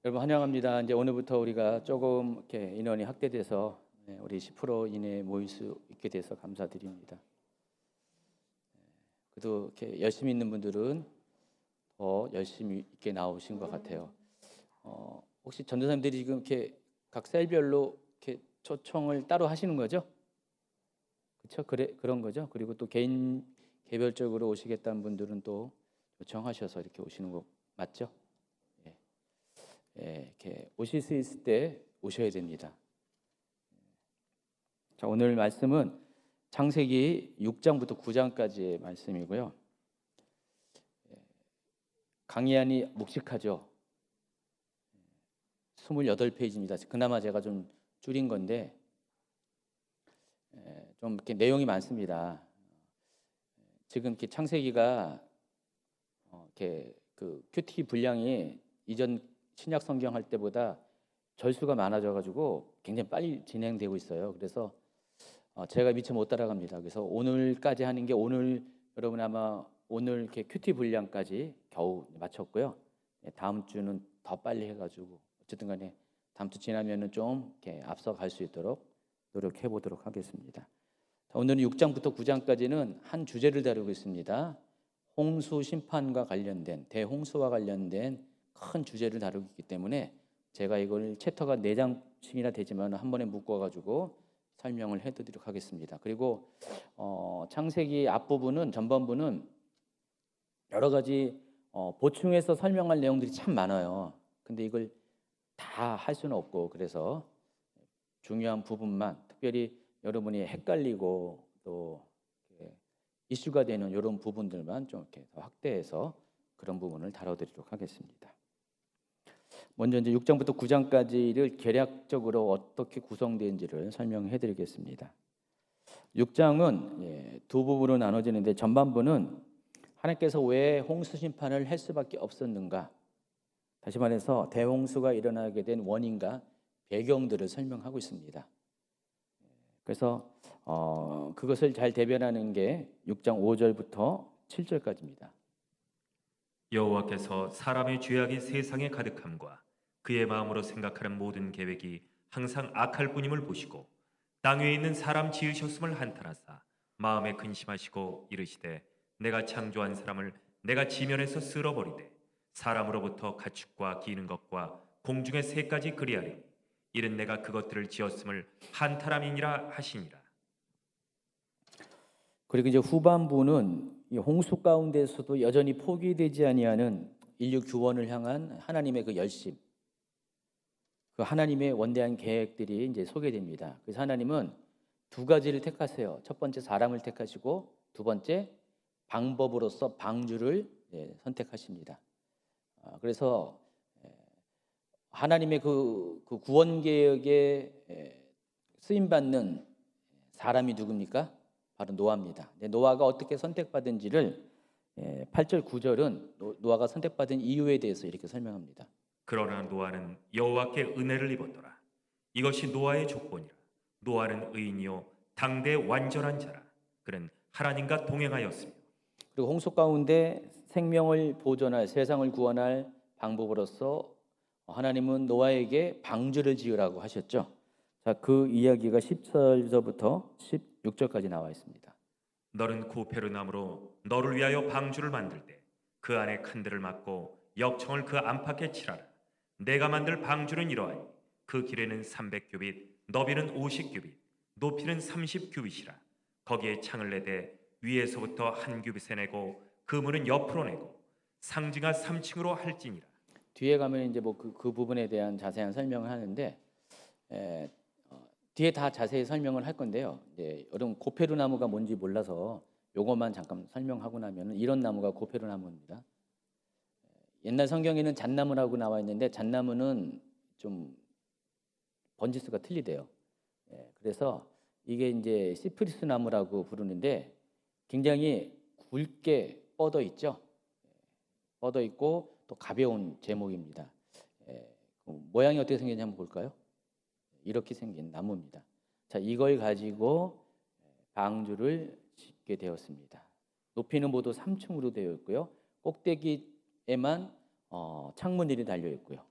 여러분 환영합니다. 이제 오늘부터 우리가 조금 이렇게 인원이 확대돼서 우리 10% 이내에 모일 수 있게 돼서 감사드립니다. 그래도 이렇게 열심히 있는 분들은 더 열심히 있게 나오신 것 같아요. 혹시 전도사님들이 지금 이렇게 각 셀별로 이렇게 초청을 따로 하시는 거죠? 그렇죠? 그런 거죠. 그리고 또 개별적으로 오시겠다는 분들은 또 요청하셔서 이렇게 오시는 거 맞죠? 이렇게 오실 수 있을 때 오셔야 됩니다. 자, 오늘 말씀은 창세기 6장부터 9장까지의 말씀이고요. 강의안이 묵직하죠. 28페이지입니다. 그나마 제가 좀 줄인 건데 좀 이렇게 내용이 많습니다. 지금 이렇게 창세기가 이렇게 그 큐티 분량이 이전 신약 성경 할 때보다 절수가 많아져가지고 굉장히 빨리 진행되고 있어요. 그래서 제가 미처 못 따라갑니다. 그래서 오늘까지 하는 게 오늘 여러분 아마 오늘 이렇게 큐티 분량까지 겨우 마쳤고요. 다음 주는 더 빨리 해가지고 어쨌든간에 다음 주 지나면은 좀 이렇게 앞서갈 수 있도록 노력해 보도록 하겠습니다. 오늘은 6장부터 9장까지는 한 주제를 다루고 있습니다. 홍수 심판과 관련된 대홍수와 관련된 큰 주제를 다루고 있기 때문에 제가 이걸 챕터가 4장씩이나 되지만 한 번에 묶어가지고 설명을 해드리도록 하겠습니다. 그리고 창세기 앞부분은 전반부는 여러 가지 보충해서 설명할 내용들이 참 많아요. 근데 이걸 다 할 수는 없고 그래서 중요한 부분만 특별히 여러분이 헷갈리고 또 이슈가 되는 이런 부분들만 좀 이렇게 더 확대해서 그런 부분을 다뤄드리도록 하겠습니다. 먼저 이제 6장부터 9장까지를 개략적으로 어떻게 구성되는지를 설명해 드리겠습니다. 6장은 두 부분으로 나눠지는데 전반부는 하나님께서 왜 홍수 심판을 할 수밖에 없었는가, 다시 말해서 대홍수가 일어나게 된 원인과 배경들을 설명하고 있습니다. 그래서 그것을 잘 대변하는 게 6장 5절부터 7절까지입니다. 여호와께서 사람의 죄악이 세상에 가득함과 그의 마음으로 생각하는 모든 계획이 항상 악할 뿐임을 보시고 땅 위에 있는 사람 지으셨음을 한탄하사 마음에 근심하시고 이르시되 내가 창조한 사람을 내가 지면에서 쓸어버리되 사람으로부터 가축과 기는 것과 공중의 새까지 그리하리니 이는 내가 그것들을 지었음을 한탄함이니라 하시니라. 그리고 이제 후반부는 이 홍수 가운데서도 여전히 포기되지 아니하는 인류 구원을 향한 하나님의 그 열심, 그 하나님의 원대한 계획들이 이제 소개됩니다. 그래서 하나님은 두 가지를 택하세요. 첫 번째 사람을 택하시고 두 번째 방법으로서 방주를 선택하십니다. 그래서 하나님의 그 구원 계획에 쓰임 받는 사람이 누굽니까? 바로 노아입니다. 노아가 어떻게 선택받은지를 8절 9절은 노아가 선택받은 이유에 대해서 이렇게 설명합니다. 그러나 노아는 여호와께 은혜를 입었더라. 이것이 노아의 조건이라. 노아는 의인이요 당대 완전한 자라. 그는 하나님과 동행하였으며. 그리고 홍수 가운데 생명을 보존할, 세상을 구원할 방법으로서 하나님은 노아에게 방주를 지으라고 하셨죠. 자, 그 이야기가 10절부터 16절까지 나와 있습니다. 너는 고페르나무로 너를 위하여 방주를 만들 때 그 안에 칸들을 막고 역청을 그 안팎에 칠하라. 내가 만들 방주는 이러하니 그 길이는 300규빗, 너비는 50규빗, 높이는 30규빗이라. 거기에 창을 내되 위에서부터 한 규빗에 내고 그 문은 옆으로 내고 상징하 3층으로 할지니라. 뒤에 가면 이제 뭐 그 부분에 대한 자세한 설명을 하는데 뒤에 다 자세히 설명을 할 건데요. 이제 여러분 고페르 나무가 뭔지 몰라서 요것만 잠깐 설명하고 나면 이런 나무가 고페르 나무입니다. 옛날 성경에는 잣나무라고 나와 있는데 잣나무는 좀 번지수가 틀리대요. 그래서 이게 이제 시프리스 나무라고 부르는데 굉장히 굵게 뻗어 있죠. 뻗어 있고 또 가벼운 제목입니다. 모양이 어떻게 생겼는지 한번 볼까요? 이렇게 생긴 나무입니다. 자, 이걸 가지고 방주를 짓게 되었습니다. 높이는 모두 3층으로 되어 있고요. 꼭대기에만 창문들이 달려 있고요.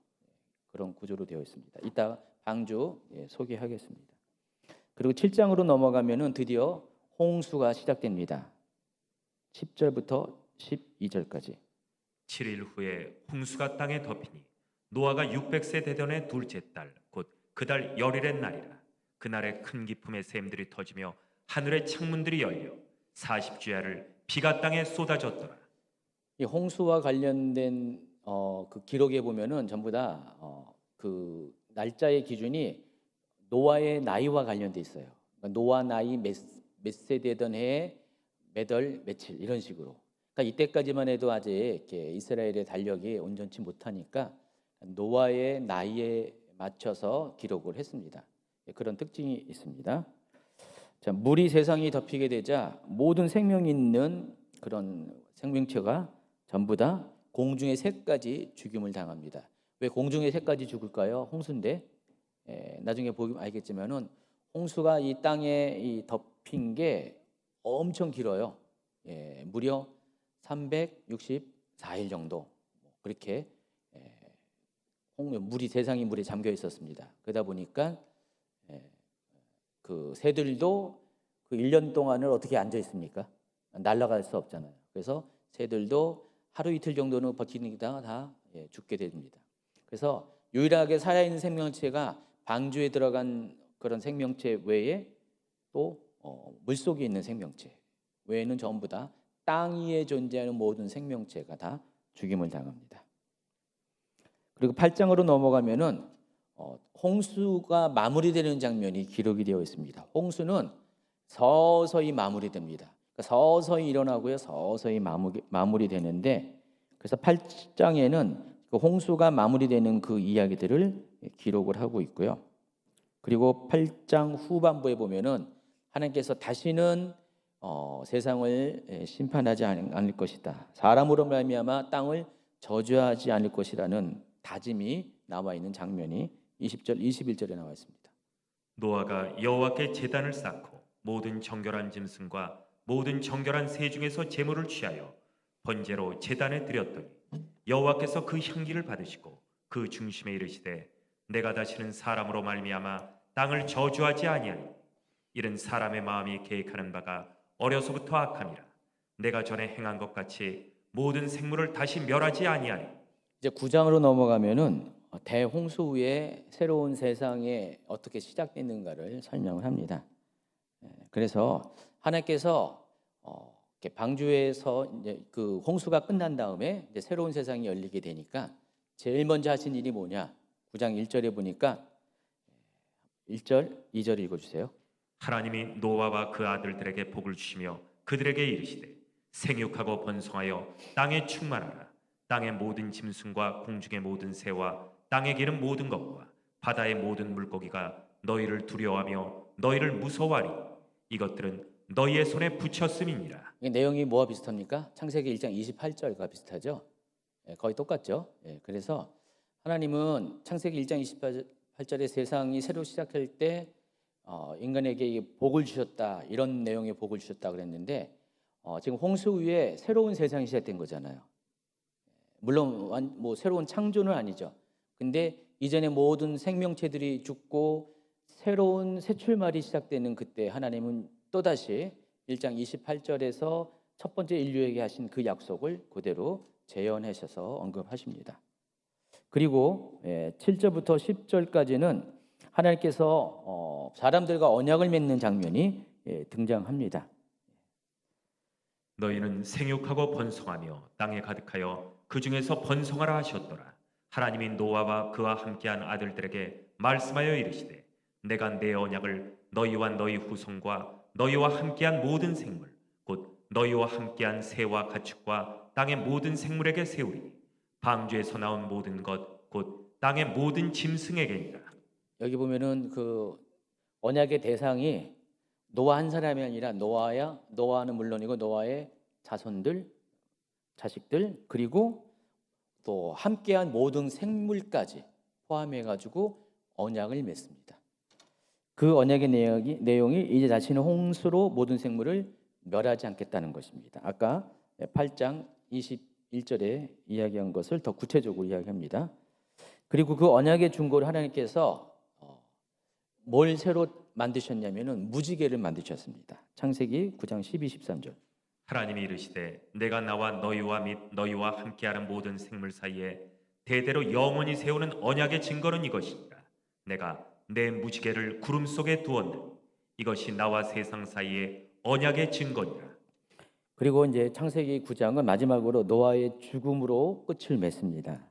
그런 구조로 되어 있습니다. 이따 방주 소개하겠습니다. 그리고 7장으로 넘어가면은 드디어 홍수가 시작됩니다. 10절부터 12절까지. 7일 후에 홍수가 땅에 덮이니 노아가 600세 되던 둘째 달 곧 그 달 열일의 날이라. 그날에 큰 기품의 샘들이 터지며 하늘의 창문들이 열려 40주야를 비가 땅에 쏟아졌더라. 이 홍수와 관련된 그 기록에 보면은 전부 다 그 날짜의 기준이 노아의 나이와 관련돼 있어요. 그러니까 노아 나이 몇 세 되던 해에 몇 월 며칠 이런 식으로. 그러니까 이때까지만 해도 아직 이렇게 이스라엘의 달력이 온전치 못하니까 노아의 나이에 맞춰서 기록을 했습니다. 그런 특징이 있습니다. 자, 물이 세상이 덮이게 되자 모든 생명이 있는 그런 생명체가 전부 다 공중의 새까지 죽임을 당합니다. 왜 공중의 새까지 죽을까요? 홍수인데 나중에 보면 알겠지만은 홍수가 이 땅에 이 덮인 게 엄청 길어요. 무려 364일 정도 그렇게 물이 세상이 물에 잠겨 있었습니다. 그러다 보니까 그 새들도 그 1년 동안을 어떻게 앉아 있습니까? 날아갈 수 없잖아요. 그래서 새들도 하루 이틀 정도는 버티다가 다 죽게 됩니다. 그래서 유일하게 살아있는 생명체가 방주에 들어간 그런 생명체 외에 또 물속에 있는 생명체 외에는 전부 다 땅 위에 존재하는 모든 생명체가 다 죽임을 당합니다. 그리고 8장으로 넘어가면은 홍수가 마무리되는 장면이 기록이 되어 있습니다. 홍수는 서서히 마무리됩니다. 그러니까 서서히 일어나고요, 서서히 마무리되는데 그래서 8장에는 그 홍수가 마무리되는 그 이야기들을 기록을 하고 있고요. 그리고 8장 후반부에 보면은 하나님께서 다시는 세상을 심판하지 않을 것이다. 사람으로 말미암아 땅을 저주하지 않을 것이라는 다짐이 나와 있는 장면이 20절, 21절에 나와 있습니다. 노아가 여호와께 제단을 쌓고 모든 정결한 짐승과 모든 정결한 새 중에서 제물을 취하여 번제로 제단에 드렸더니 여호와께서 그 향기를 받으시고 그 중심에 이르시되 내가 다시는 사람으로 말미암아 땅을 저주하지 아니하니 이는 사람의 마음이 계획하는 바가 어려서부터 악함이라. 내가 전에 행한 것 같이 모든 생물을 다시 멸하지 아니하니. 이제 9장으로 넘어가면은 대홍수 후에 새로운 세상에 어떻게 시작됐는가를 설명을 합니다. 그래서 하나님께서 이렇게 방주에서 이제 그 홍수가 끝난 다음에 이제 새로운 세상이 열리게 되니까 제일 먼저 하신 일이 뭐냐? 9장 1절에 보니까 1절, 2절 읽어주세요. 하나님이 노아와 그 아들들에게 복을 주시며 그들에게 이르시되 생육하고 번성하여 땅에 충만하라. 땅의 모든 짐승과 공중의 모든 새와 땅에 기는 모든 것과 바다의 모든 물고기가 너희를 두려워하며 너희를 무서워하리. 이것들은 너희의 손에 붙였음이니라. 이 내용이 뭐와 비슷합니까? 창세기 1장 28절과 비슷하죠. 거의 똑같죠. 그래서 하나님은 창세기 1장 28절에 세상이 새로 시작할 때 인간에게 복을 주셨다, 이런 내용의 복을 주셨다 그랬는데 지금 홍수 후에 새로운 세상이 시작된 거잖아요. 물론 뭐 새로운 창조는 아니죠. 근데 이전에 모든 생명체들이 죽고 새로운 새 출발이 시작되는 그때 하나님은 또다시 1장 28절에서 첫 번째 인류에게 하신 그 약속을 그대로 재현하셔서 언급하십니다. 그리고 7절부터 10절까지는 하나님께서 사람들과 언약을 맺는 장면이 등장합니다. 너희는 생육하고 번성하며 땅에 가득하여 그 중에서 번성하라 하셨더라. 하나님이 노아와 그와 함께한 아들들에게 말씀하여 이르시되 내가 내 언약을 너희와 너희 후손과 너희와 함께한 모든 생물 곧 너희와 함께한 새와 가축과 땅의 모든 생물에게 세우리니 방주에서 나온 모든 것 곧 땅의 모든 짐승에게니라. 여기 보면은 그 언약의 대상이 노아 한 사람이 아니라 노아는 물론이고 노아의 자손들, 자식들, 그리고 또 함께한 모든 생물까지 포함해 가지고 언약을 맺습니다. 그 언약의 내용이 이제 다시는 홍수로 모든 생물을 멸하지 않겠다는 것입니다. 아까 8장 21절에 이야기한 것을 더 구체적으로 이야기합니다. 그리고 그 언약의 중고를 하나님께서 뭘 새로 만드셨냐면은 무지개를 만드셨습니다. 창세기 9장 12, 13절. 하나님이 이르시되 내가 나와 너희와 및 너희와 함께하는 모든 생물 사이에 대대로 영원히 세우는 언약의 증거는 이것이니라. 내가 내 무지개를 구름 속에 두었느니 이것이 나와 세상 사이의 언약의 증거니라. 그리고 이제 창세기 9장은 마지막으로 노아의 죽음으로 끝을 맺습니다.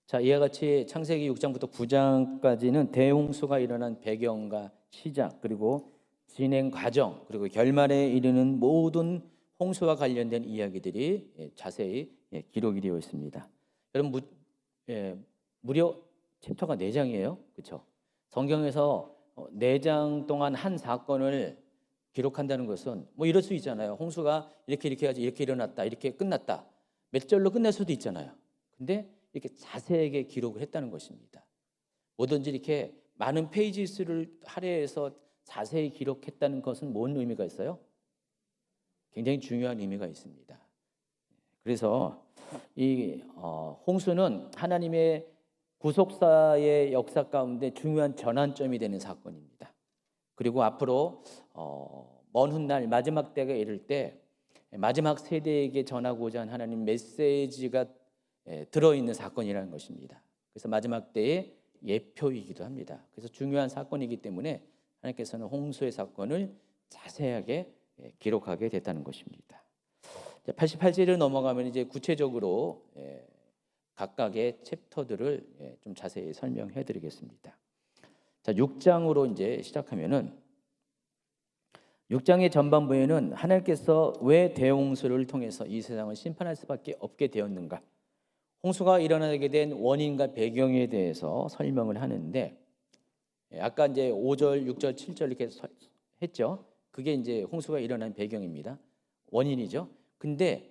자, 이와 같이 창세기 6장부터 9장까지는 대홍수가 일어난 배경과 시작, 그리고 진행 과정, 그리고 결말에 이르는 모든 홍수와 관련된 이야기들이 자세히 기록이 되어 있습니다. 여러분, 무려 챕터가 4장이에요. 그렇죠? 성경에서 4장 동안 한 사건을 기록한다는 것은 뭐 이럴 수 있잖아요. 홍수가 이렇게 해야지 이렇게 일어났다, 이렇게 끝났다. 몇 절로 끝낼 수도 있잖아요. 근데 이렇게 자세하게 기록을 했다는 것입니다. 뭐든지 이렇게 많은 페이지 수를 할애해서 자세히 기록했다는 것은 뭔 의미가 있어요? 굉장히 중요한 의미가 있습니다. 그래서 이 홍수는 하나님의 구속사의 역사 가운데 중요한 전환점이 되는 사건입니다. 그리고 앞으로 먼 훗날 마지막 때가 이를 때 마지막 세대에게 전하고자 하는 하나님 메시지가 들어있는 사건이라는 것입니다. 그래서 마지막 때의 예표이기도 합니다. 그래서 중요한 사건이기 때문에 하나님께서는 홍수의 사건을 자세하게 기록하게 됐다는 것입니다. 88절을 넘어가면 이제 구체적으로 각각의 챕터들을 좀 자세히 설명해 드리겠습니다. 자, 6장으로 이제 시작하면은 6장의 전반부에는 하나님께서 왜 대홍수를 통해서 이 세상을 심판할 수밖에 없게 되었는가, 홍수가 일어나게 된 원인과 배경에 대해서 설명을 하는데, 아까 이제 5절, 6절, 7절 이렇게 했죠. 그게 이제 홍수가 일어난 배경입니다. 원인이죠. 근데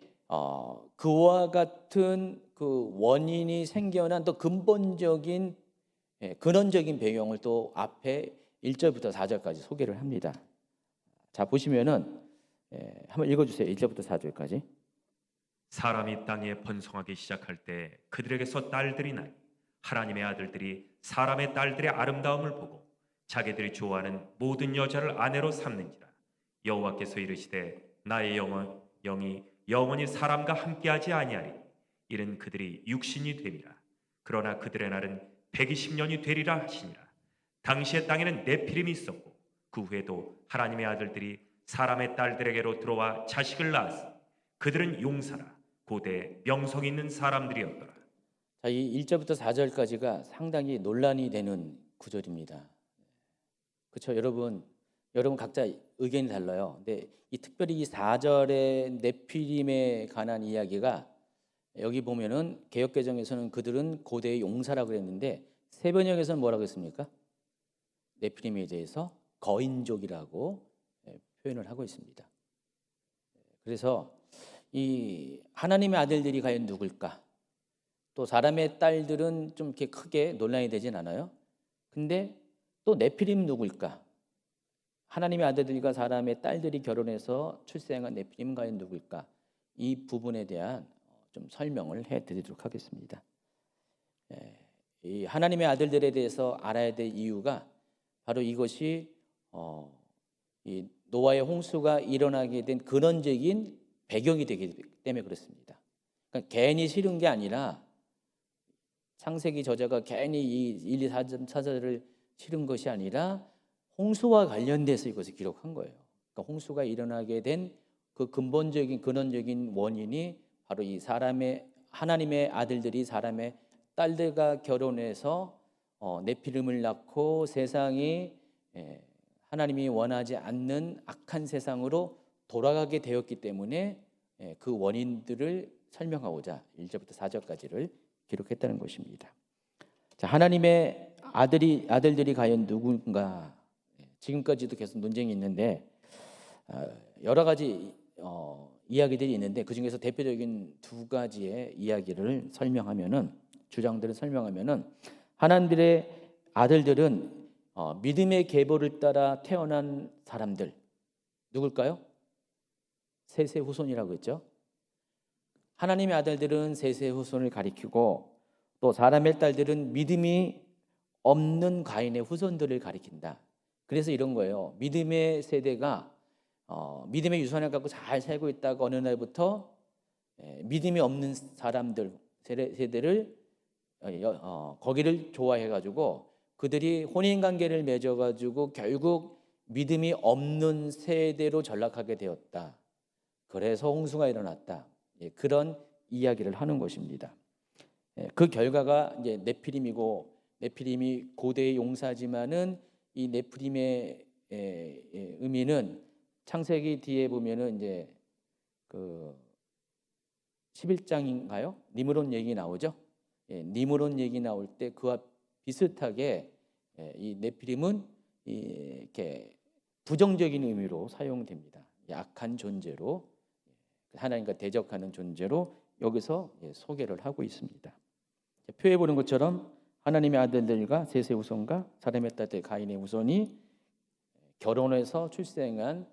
그와 같은 그 원인이 생겨난 또 근본적인 근원적인 배경을 또 앞에 1절부터 4절까지 소개를 합니다. 자, 보시면은 한번 읽어주세요. 1절부터 4절까지. 사람이 땅에 번성하기 시작할 때 그들에게서 딸들이 나니 하나님의 아들들이 사람의 딸들의 아름다움을 보고 자기들이 좋아하는 모든 여자를 아내로 삼는지라. 여호와께서 이르시되 나의 영이 영원히 사람과 함께하지 아니하리니 이는 그들이 육신이 되리라. 그러나 그들의 날은 120년이 되리라 하시니라. 당시의 땅에는 네피림이 있었고 그 후에도 하나님의 아들들이 사람의 딸들에게로 들어와 자식을 낳았으니 그들은 용사라 고대 명성 있는 사람들이었더라. 자, 이 1절부터 4절까지가 상당히 논란이 되는 구절입니다. 그렇죠, 여러분 각자 의견이 달라요. 근데 특별히 이 4절의 네피림에 관한 이야기가 여기 보면은 개역개정에서는 그들은 고대의 용사라고 그랬는데 세번역에서는 뭐라고 했습니까? 네피림에 대해서 거인족이라고 표현을 하고 있습니다. 그래서 이 하나님의 아들들이 과연 누굴까? 또 사람의 딸들은 좀 이렇게 크게 논란이 되진 않아요. 근데 또 네피림 누굴까? 하나님의 아들들과 사람의 딸들이 결혼해서 출생한 네피림은 과연 누굴까? 이 부분에 대한 좀 설명을 해드리도록 하겠습니다. 이 하나님의 아들들에 대해서 알아야 될 이유가 바로 이것이 이 노아의 홍수가 일어나게 된 근원적인 배경이 되기 때문에 그렇습니다. 그러니까 괜히 싫은 게 아니라 창세기 저자가 괜히 이 1, 2, 4절을 싫은 것이 아니라 홍수와 관련돼서 이것을 기록한 거예요. 그러니까 홍수가 일어나게 된 그 근본적인 근원적인 원인이 바로 이 하나님의 아들들이 사람의 딸들과 결혼해서 네피림을 낳고 세상이 하나님이 원하지 않는 악한 세상으로 돌아가게 되었기 때문에 그 원인들을 설명하고자 1절부터 4절까지를 기록했다는 것입니다. 자, 하나님의 아들들이 과연 누군가? 지금까지도 계속 논쟁이 있는데 여러 가지 이야기들이 있는데 그 중에서 대표적인 2가지의 이야기를 주장들을 설명하면은 하나님의 아들들은 믿음의 계보를 따라 태어난 사람들, 누굴까요? 셋의 후손이라고 했죠. 하나님의 아들들은 셋의 후손을 가리키고 또 사람의 딸들은 믿음이 없는 가인의 후손들을 가리킨다. 그래서 이런 거예요. 믿음의 세대가 믿음의 유산을 갖고 잘 살고 있다가 어느 날부터 믿음이 없는 사람들 세대를 거기를 좋아해가지고 그들이 혼인관계를 맺어가지고 결국 믿음이 없는 세대로 전락하게 되었다. 그래서 홍수가 일어났다. 그런 이야기를 하는 것입니다. 그 결과가 이제 네피림이고, 네피림이 고대의 용사지만은 이 네피림의 의미는 창세기 뒤에 보면은 이제 그 11장인가요? 니므롯 얘기 나오죠. 니므롯 얘기 나올 때 그와 비슷하게 이 네피림은 이렇게 부정적인 의미로 사용됩니다. 약한 존재로, 하나님과 대적하는 존재로 여기서 소개를 하고 있습니다. 표에 보는 것처럼 하나님의 아들들과 셋의 후손과 사람의 딸들 가인의 후손이 결혼해서 출생한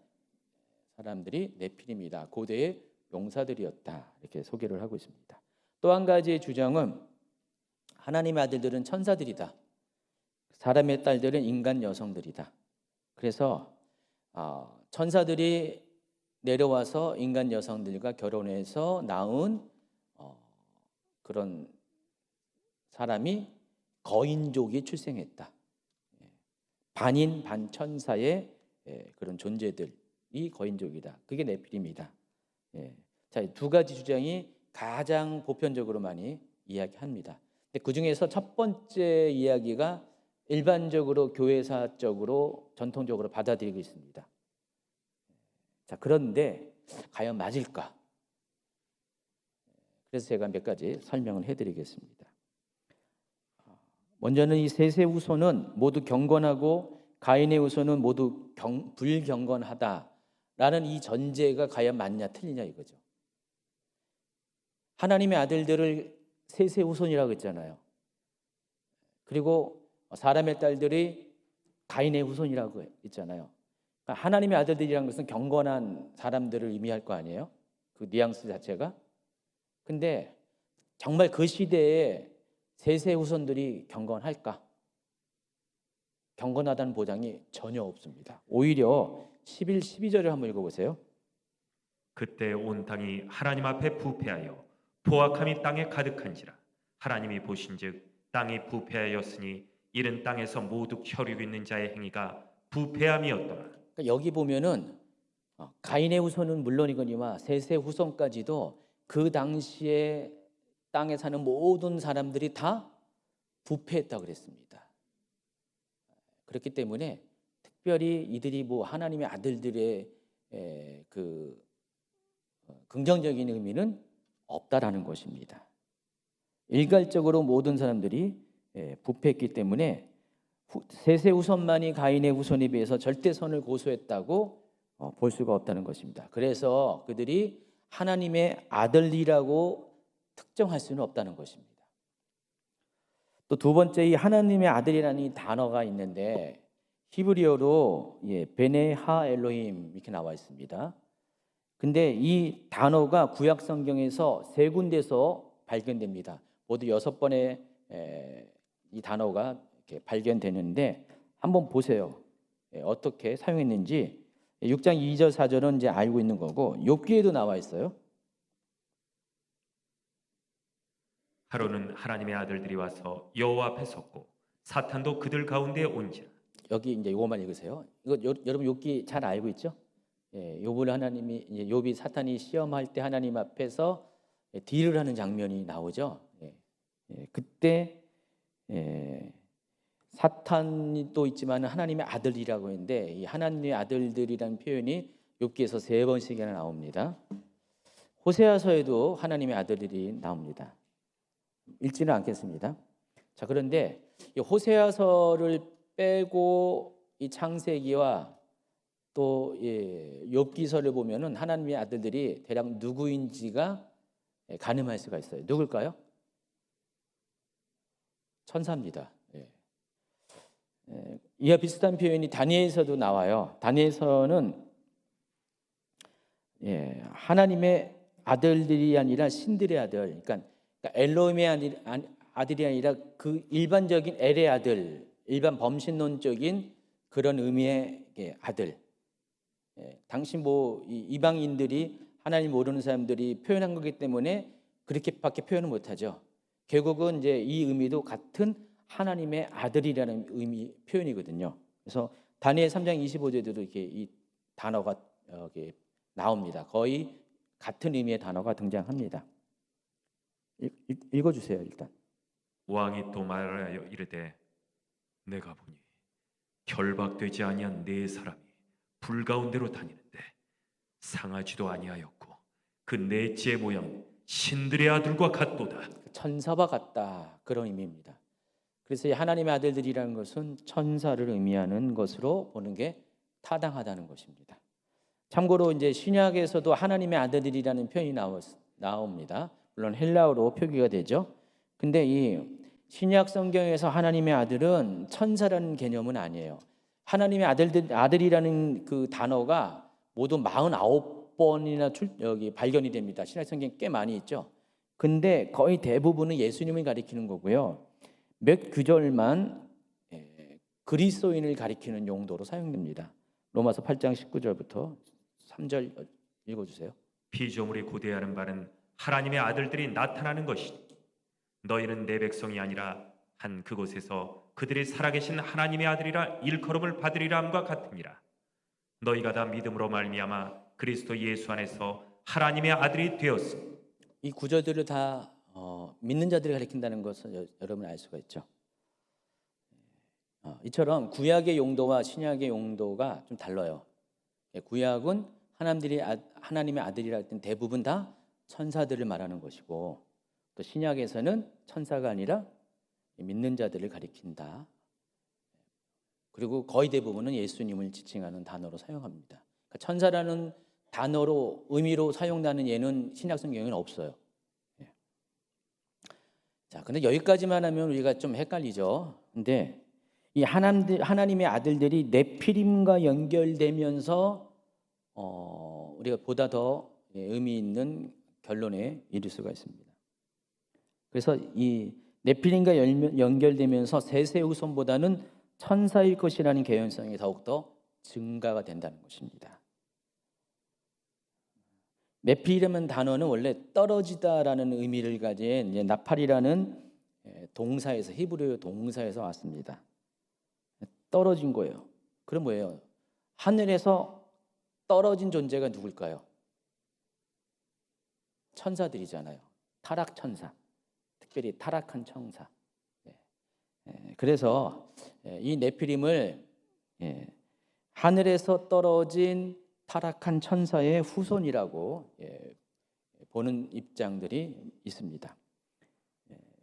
사람들이 네피림이다. 고대의 용사들이었다. 이렇게 소개를 하고 있습니다. 또 한 가지의 주장은 하나님의 아들들은 천사들이다. 사람의 딸들은 인간 여성들이다. 그래서 천사들이 내려와서 인간 여성들과 결혼해서 낳은 그런 사람이 거인족이 출생했다. 반인 반천사의 그런 존재들이 거인족이다. 그게 네피림이다. 자, 두 가지 주장이 가장 보편적으로 많이 이야기합니다. 근데 그 중에서 첫 번째 이야기가 일반적으로 교회사적으로 전통적으로 받아들이고 있습니다. 자, 그런데 과연 맞을까? 그래서 제가 몇 가지 설명을 해드리겠습니다. 먼저는 이 셋의 후손은 모두 경건하고 가인의 후손은 모두 불경건하다라는 이 전제가 과연 맞냐 틀리냐 이거죠. 하나님의 아들들을 셋의 후손이라고 했잖아요. 그리고 사람의 딸들이 가인의 후손이라고 했잖아요. 그러니까 하나님의 아들들이라는 것은 경건한 사람들을 의미할 거 아니에요? 그 뉘앙스 자체가. 근데 정말 그 시대에 셋의 후손들이 경건할까? 경건하다는 보장이 전혀 없습니다. 오히려 11, 12절을 한번 읽어보세요. 그때 온 땅이 하나님 앞에 부패하여 포악함이 땅에 가득한지라 하나님이 보신즉 땅이 부패하였으니 이른 땅에서 모두 혈육 있는 자의 행위가 부패함이었더라. 그러니까 여기 보면은 가인의 후손은 물론이거니와 셋의 후손까지도 그 당시에 땅에 사는 모든 사람들이 다 부패했다고 그랬습니다. 그렇기 때문에 특별히 이들이 뭐 하나님의 아들들의 그 긍정적인 의미는 없다라는 것입니다. 일괄적으로 모든 사람들이 부패했기 때문에 셋의 후손만이 가인의 후손에 비해서 절대선을 고수했다고 볼 수가 없다는 것입니다. 그래서 그들이 하나님의 아들이라고 특정할 수는 없다는 것입니다. 또 두 번째, 이 하나님의 아들이라는 이 단어가 있는데 히브리어로 베네 하 엘로힘 이렇게 나와 있습니다. 근데 이 단어가 구약 성경에서 세 군데서 발견됩니다. 모두 6번의 이 단어가 이렇게 발견되는데 한번 보세요. 어떻게 사용했는지 6장 2절 4절은 이제 알고 있는 거고 욥기에도 나와 있어요. 하루는 하나님의 아들들이 와서 여호와 앞에 섰고 사탄도 그들 가운데 온지라. 여기 이제 이거만 읽으세요. 이거 여러분 욥기 잘 알고 있죠? 욥을 하나님이 욥이 사탄이 시험할 때 하나님 앞에서 딜을 하는 장면이 나오죠. 그때 사탄이 또 있지만 하나님의 아들이라고 했는데 이 하나님의 아들들이라는 표현이 욥기에서 3번씩이나 나옵니다. 호세아서에도 하나님의 아들들이 나옵니다. 읽지는 않겠습니다. 자, 그런데 이 호세아서를 빼고 이 창세기와 또 욥기서를 보면은 하나님의 아들들이 대략 누구인지가 가늠할 수가 있어요. 누굴까요? 천사입니다. 이와 비슷한 표현이 다니엘서도 나와요. 다니엘서는 하나님의 아들들이 아니라 신들의 아들, 그러니까 엘로힘의 아들이 아니라 그 일반적인 엘의 아들, 일반 범신론적인 그런 의미의 아들. 당시 이방인들이 하나님 모르는 사람들이 표현한 거기 때문에 그렇게밖에 표현을 못하죠. 결국은 이제 이 의미도 같은 하나님의 아들이라는 의미 표현이거든요. 그래서 다니엘 3장 25절에도 이렇게 이 단어가 나옵니다. 거의 같은 의미의 단어가 등장합니다. 읽어주세요 일단. 왕이 또 말하여 이르되 내가 보니 결박되지 아니한 네 사람이 불 가운데로 다니는데 상하지도 아니하였고 그 넷째의 모양은 신들의 아들과 같도다. 천사와 같다 그런 의미입니다. 그래서 이 하나님의 아들들이라는 것은 천사를 의미하는 것으로 보는 게 타당하다는 것입니다. 참고로 이제 신약에서도 하나님의 아들들이라는 표현이 나옵니다. 물론 헬라어로 표기가 되죠. 근데 이 신약 성경에서 하나님의 아들은 천사라는 개념은 아니에요. 하나님의 아들이라는 그 단어가 모두 49번이나 여기 발견이 됩니다. 신약 성경 꽤 많이 있죠. 근데 거의 대부분은 예수님을 가리키는 거고요. 몇 구절만 그리스도인을 가리키는 용도로 사용됩니다. 로마서 8장 19절부터 3절 읽어주세요. 피조물이 고대하는 바는 하나님의 아들들이 나타나는 것이니 너희는 내 백성이 아니라 한 그곳에서 그들이 살아계신 하나님의 아들이라 일컬음을 받으리라 함과 같으니라. 너희가 다 믿음으로 말미암아 그리스도 예수 안에서 하나님의 아들이 되었음. 이 구절들을 다 믿는 자들을 가리킨다는 것을 여러분 알 수가 있죠. 이처럼 구약의 용도와 신약의 용도가 좀 달라요. 구약은 하나님의 아들이라 할 땐 대부분 다 천사들을 말하는 것이고, 또 신약에서는 천사가 아니라 믿는 자들을 가리킨다. 그리고 거의 대부분은 예수님을 지칭하는 단어로 사용합니다. 그러니까 천사라는 단어로 의미로 사용되는 예는 신약 성경에는 없어요. 자, 근데 여기까지만 하면 우리가 좀 헷갈리죠. 근데 이 하나님의 아들들이 네피림과 연결되면서 우리가 보다 더 의미 있는 결론에 이를 수가 있습니다. 그래서 이 네피림과 연결되면서 셋의 후손보다는 천사일 것이라는 개연성이 더욱더 증가가 된다는 것입니다. 네피림이라는 단어는 원래 떨어지다라는 의미를 가진 나팔이라는 동사에서, 히브리어 동사에서 왔습니다. 떨어진 거예요. 그럼 뭐예요? 하늘에서 떨어진 존재가 누굴까요? 천사들이잖아요. 타락 천사, 특별히 타락한 천사. 그래서 이 네피림을 하늘에서 떨어진 타락한 천사의 후손이라고 보는 입장들이 있습니다.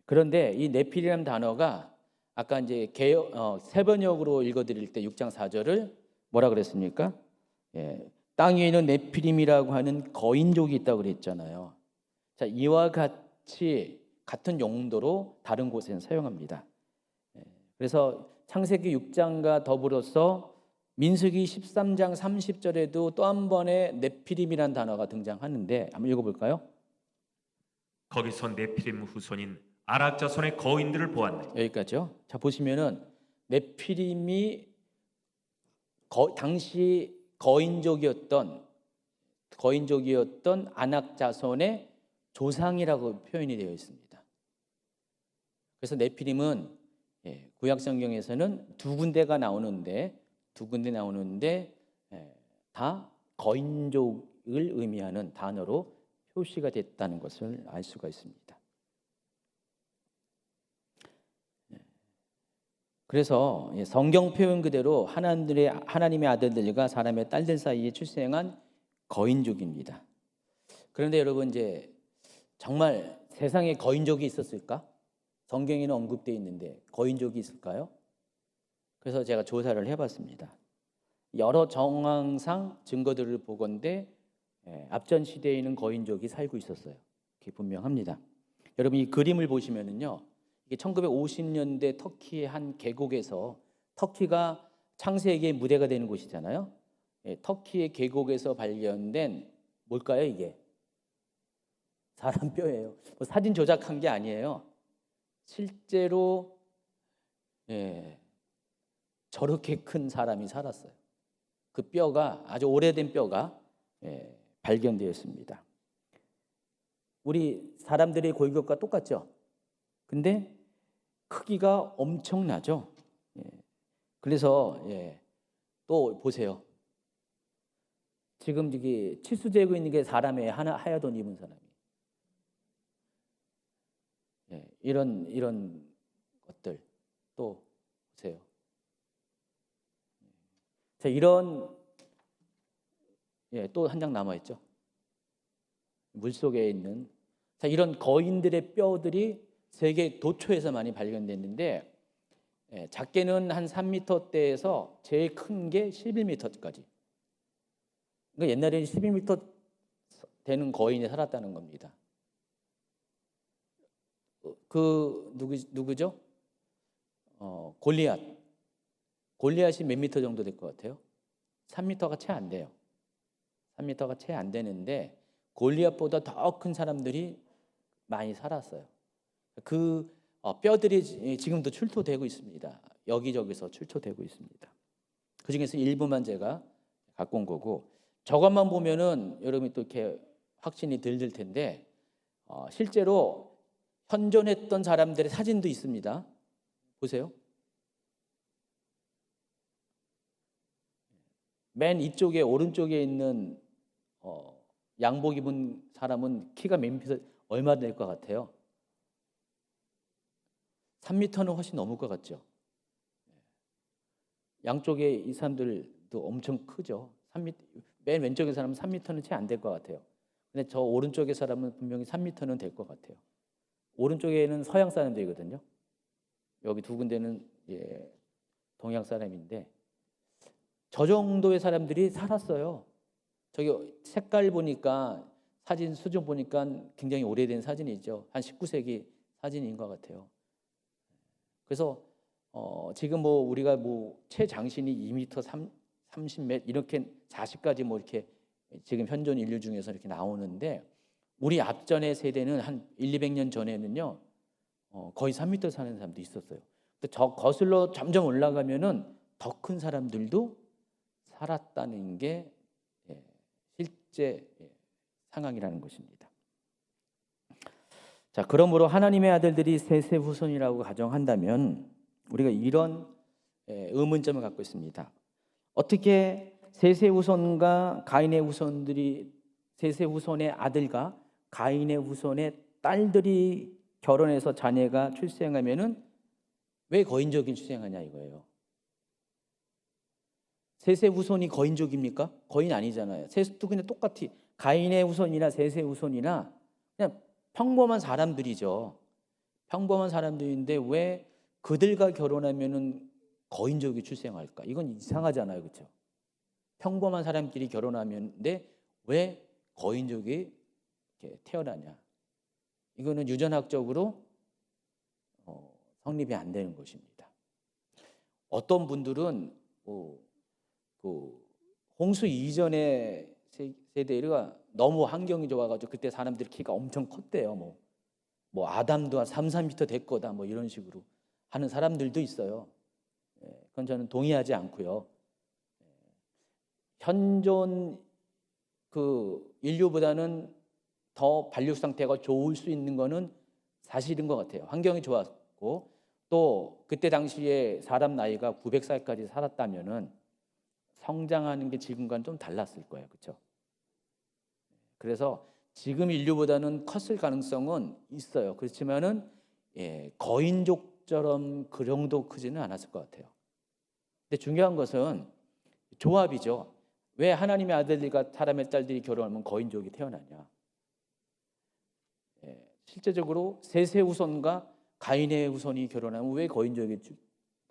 그런데 이 네피림이라는 단어가 아까 이제 세번역으로 읽어드릴 때 6장 4절을 뭐라 그랬습니까? 땅 위에 있는 네피림이라고 하는 거인족이 있다고 그랬잖아요. 자, 이와 같은 용도로 다른 곳에는 사용합니다. 그래서 창세기 6장과 더불어서 민수기 13장 30절에도 또 한 번의 네피림이라는 단어가 등장하는데 한번 읽어볼까요? 거기서 네피림 후손인 아락 자손의 거인들을 보았네. 여기까지요. 자, 보시면은 네피림이 당시 거인족이었던 아낙 자손의 조상이라고 표현이 되어 있습니다. 그래서 네피림은 구약 성경에서는 두 군데 나오는데 다 거인족을 의미하는 단어로 표시가 됐다는 것을 알 수가 있습니다. 그래서 성경 표현 그대로 하나님의 아들들과 사람의 딸들 사이에 출생한 거인족입니다. 그런데 여러분, 이제 정말 세상에 거인족이 있었을까? 성경에는 언급되어 있는데 거인족이 있을까요? 그래서 제가 조사를 해봤습니다. 여러 정황상 증거들을 보건대 앞전 시대에는 거인족이 살고 있었어요. 그게 분명합니다. 여러분, 이 그림을 보시면은요, 이게 1950년대 터키의 한 계곡에서, 터키가 창세기의 무대가 되는 곳이잖아요. 터키의 계곡에서 발견된 뭘까요? 이게 사람 뼈예요. 사진 조작한 게 아니에요. 실제로 저렇게 큰 사람이 살았어요. 그 뼈가 아주 오래된 뼈가 발견되었습니다. 우리 사람들의 골격과 똑같죠? 근데 크기가 엄청나죠? 그래서 또 보세요. 지금 이게 치수재고 있는 게 사람의 하얀 옷 입은 사람이. 이런 것들 또 보세요. 자, 이런 또 한 장 남아 있죠. 물 속에 있는 자, 이런 거인들의 뼈들이 세계 도처에서 많이 발견됐는데 작게는 한 3m대에서 제일 큰 게 11m까지. 그러니까 옛날에는 11m 되는 거인이 살았다는 겁니다. 그 누구죠? 골리앗. 골리앗이 몇 미터 정도 될 것 같아요? 3m가 채 안 돼요. 3m가 채 안 되는데 골리앗보다 더 큰 사람들이 많이 살았어요. 그 뼈들이 지금도 출토되고 있습니다. 여기저기서 출토되고 있습니다. 그 중에서 일부만 제가 갖고 온 거고, 저것만 보면은 여러분이 또 이렇게 확신이 들 텐데 실제로 현존했던 사람들의 사진도 있습니다. 보세요. 맨 이쪽에 오른쪽에 있는 양복 입은 사람은 키가 몇 미터 얼마 될 것 같아요? 3m는 훨씬 넘을 것 같죠. 양쪽에 이 사람들도 엄청 크죠. 3m, 맨 왼쪽의 사람은 3m는 채 안 될 것 같아요. 근데 저 오른쪽의 사람은 분명히 3m는 될 것 같아요. 오른쪽에는 서양 사람들이거든요. 여기 두 군데는 동양 사람인데 저 정도의 사람들이 살았어요. 저기 색깔 보니까 사진 수준 보니까 굉장히 오래된 사진이죠. 한 19세기 사진인 것 같아요. 그래서 지금 뭐 우리가 뭐 최장신이 2m 30m 이렇게 40까지 뭐 이렇게 지금 현존 인류 중에서 이렇게 나오는데 우리 앞전의 세대는 한 200년 전에는요 거의 3m 사는 사람도 있었어요. 근데 저 거슬러 점점 올라가면은 더 큰 사람들도 살았다는 게 실제 상황이라는 것입니다. 자, 그러므로 하나님의 아들들이 셋의 후손이라고 가정한다면 우리가 이런 의문점을 갖고 있습니다. 어떻게 셋의 후손과 가인의 후손들이 셋의 후손의 아들과 가인의 후손의 딸들이 결혼해서 자녀가 출생하면은 왜 거인족이 출생하냐 이거예요. 셋의 후손이 거인족입니까? 거인 아니잖아요. 셋도 그냥 똑같이 가인의 후손이나 셋의 후손이나 그냥 평범한 사람들이죠. 평범한 사람들인데 왜 그들과 결혼하면은 거인족이 출생할까? 이건 이상하잖아요, 그렇죠? 평범한 사람끼리 결혼하면데 왜 거인족이 이렇게 태어나냐? 이거는 유전학적으로 성립이 안 되는 것입니다. 어떤 분들은 그 홍수 이전의 세대가 너무 환경이 좋아가지고 그때 사람들이 키가 엄청 컸대요. 뭐 아담도 한 3, 4m 될 거다. 뭐 이런 식으로 하는 사람들도 있어요. 그건 저는 동의하지 않고요. 현존 그 인류보다는 더 발육 상태가 좋을 수 있는 거는 사실인 것 같아요. 환경이 좋았고 또 그때 당시에 사람 나이가 900살까지 살았다면은 성장하는 게 지금과는 좀 달랐을 거예요. 그렇죠? 그래서 지금 인류보다는 컸을 가능성은 있어요. 그렇지만은 거인족처럼 그 정도 크지는 않았을 것 같아요. 근데 중요한 것은 조합이죠. 왜 하나님의 아들들과 사람의 딸들이 결혼하면 거인족이 태어나냐? 실제적으로 셋의 후손과 가인의 후손이 결혼하면 왜 거인족이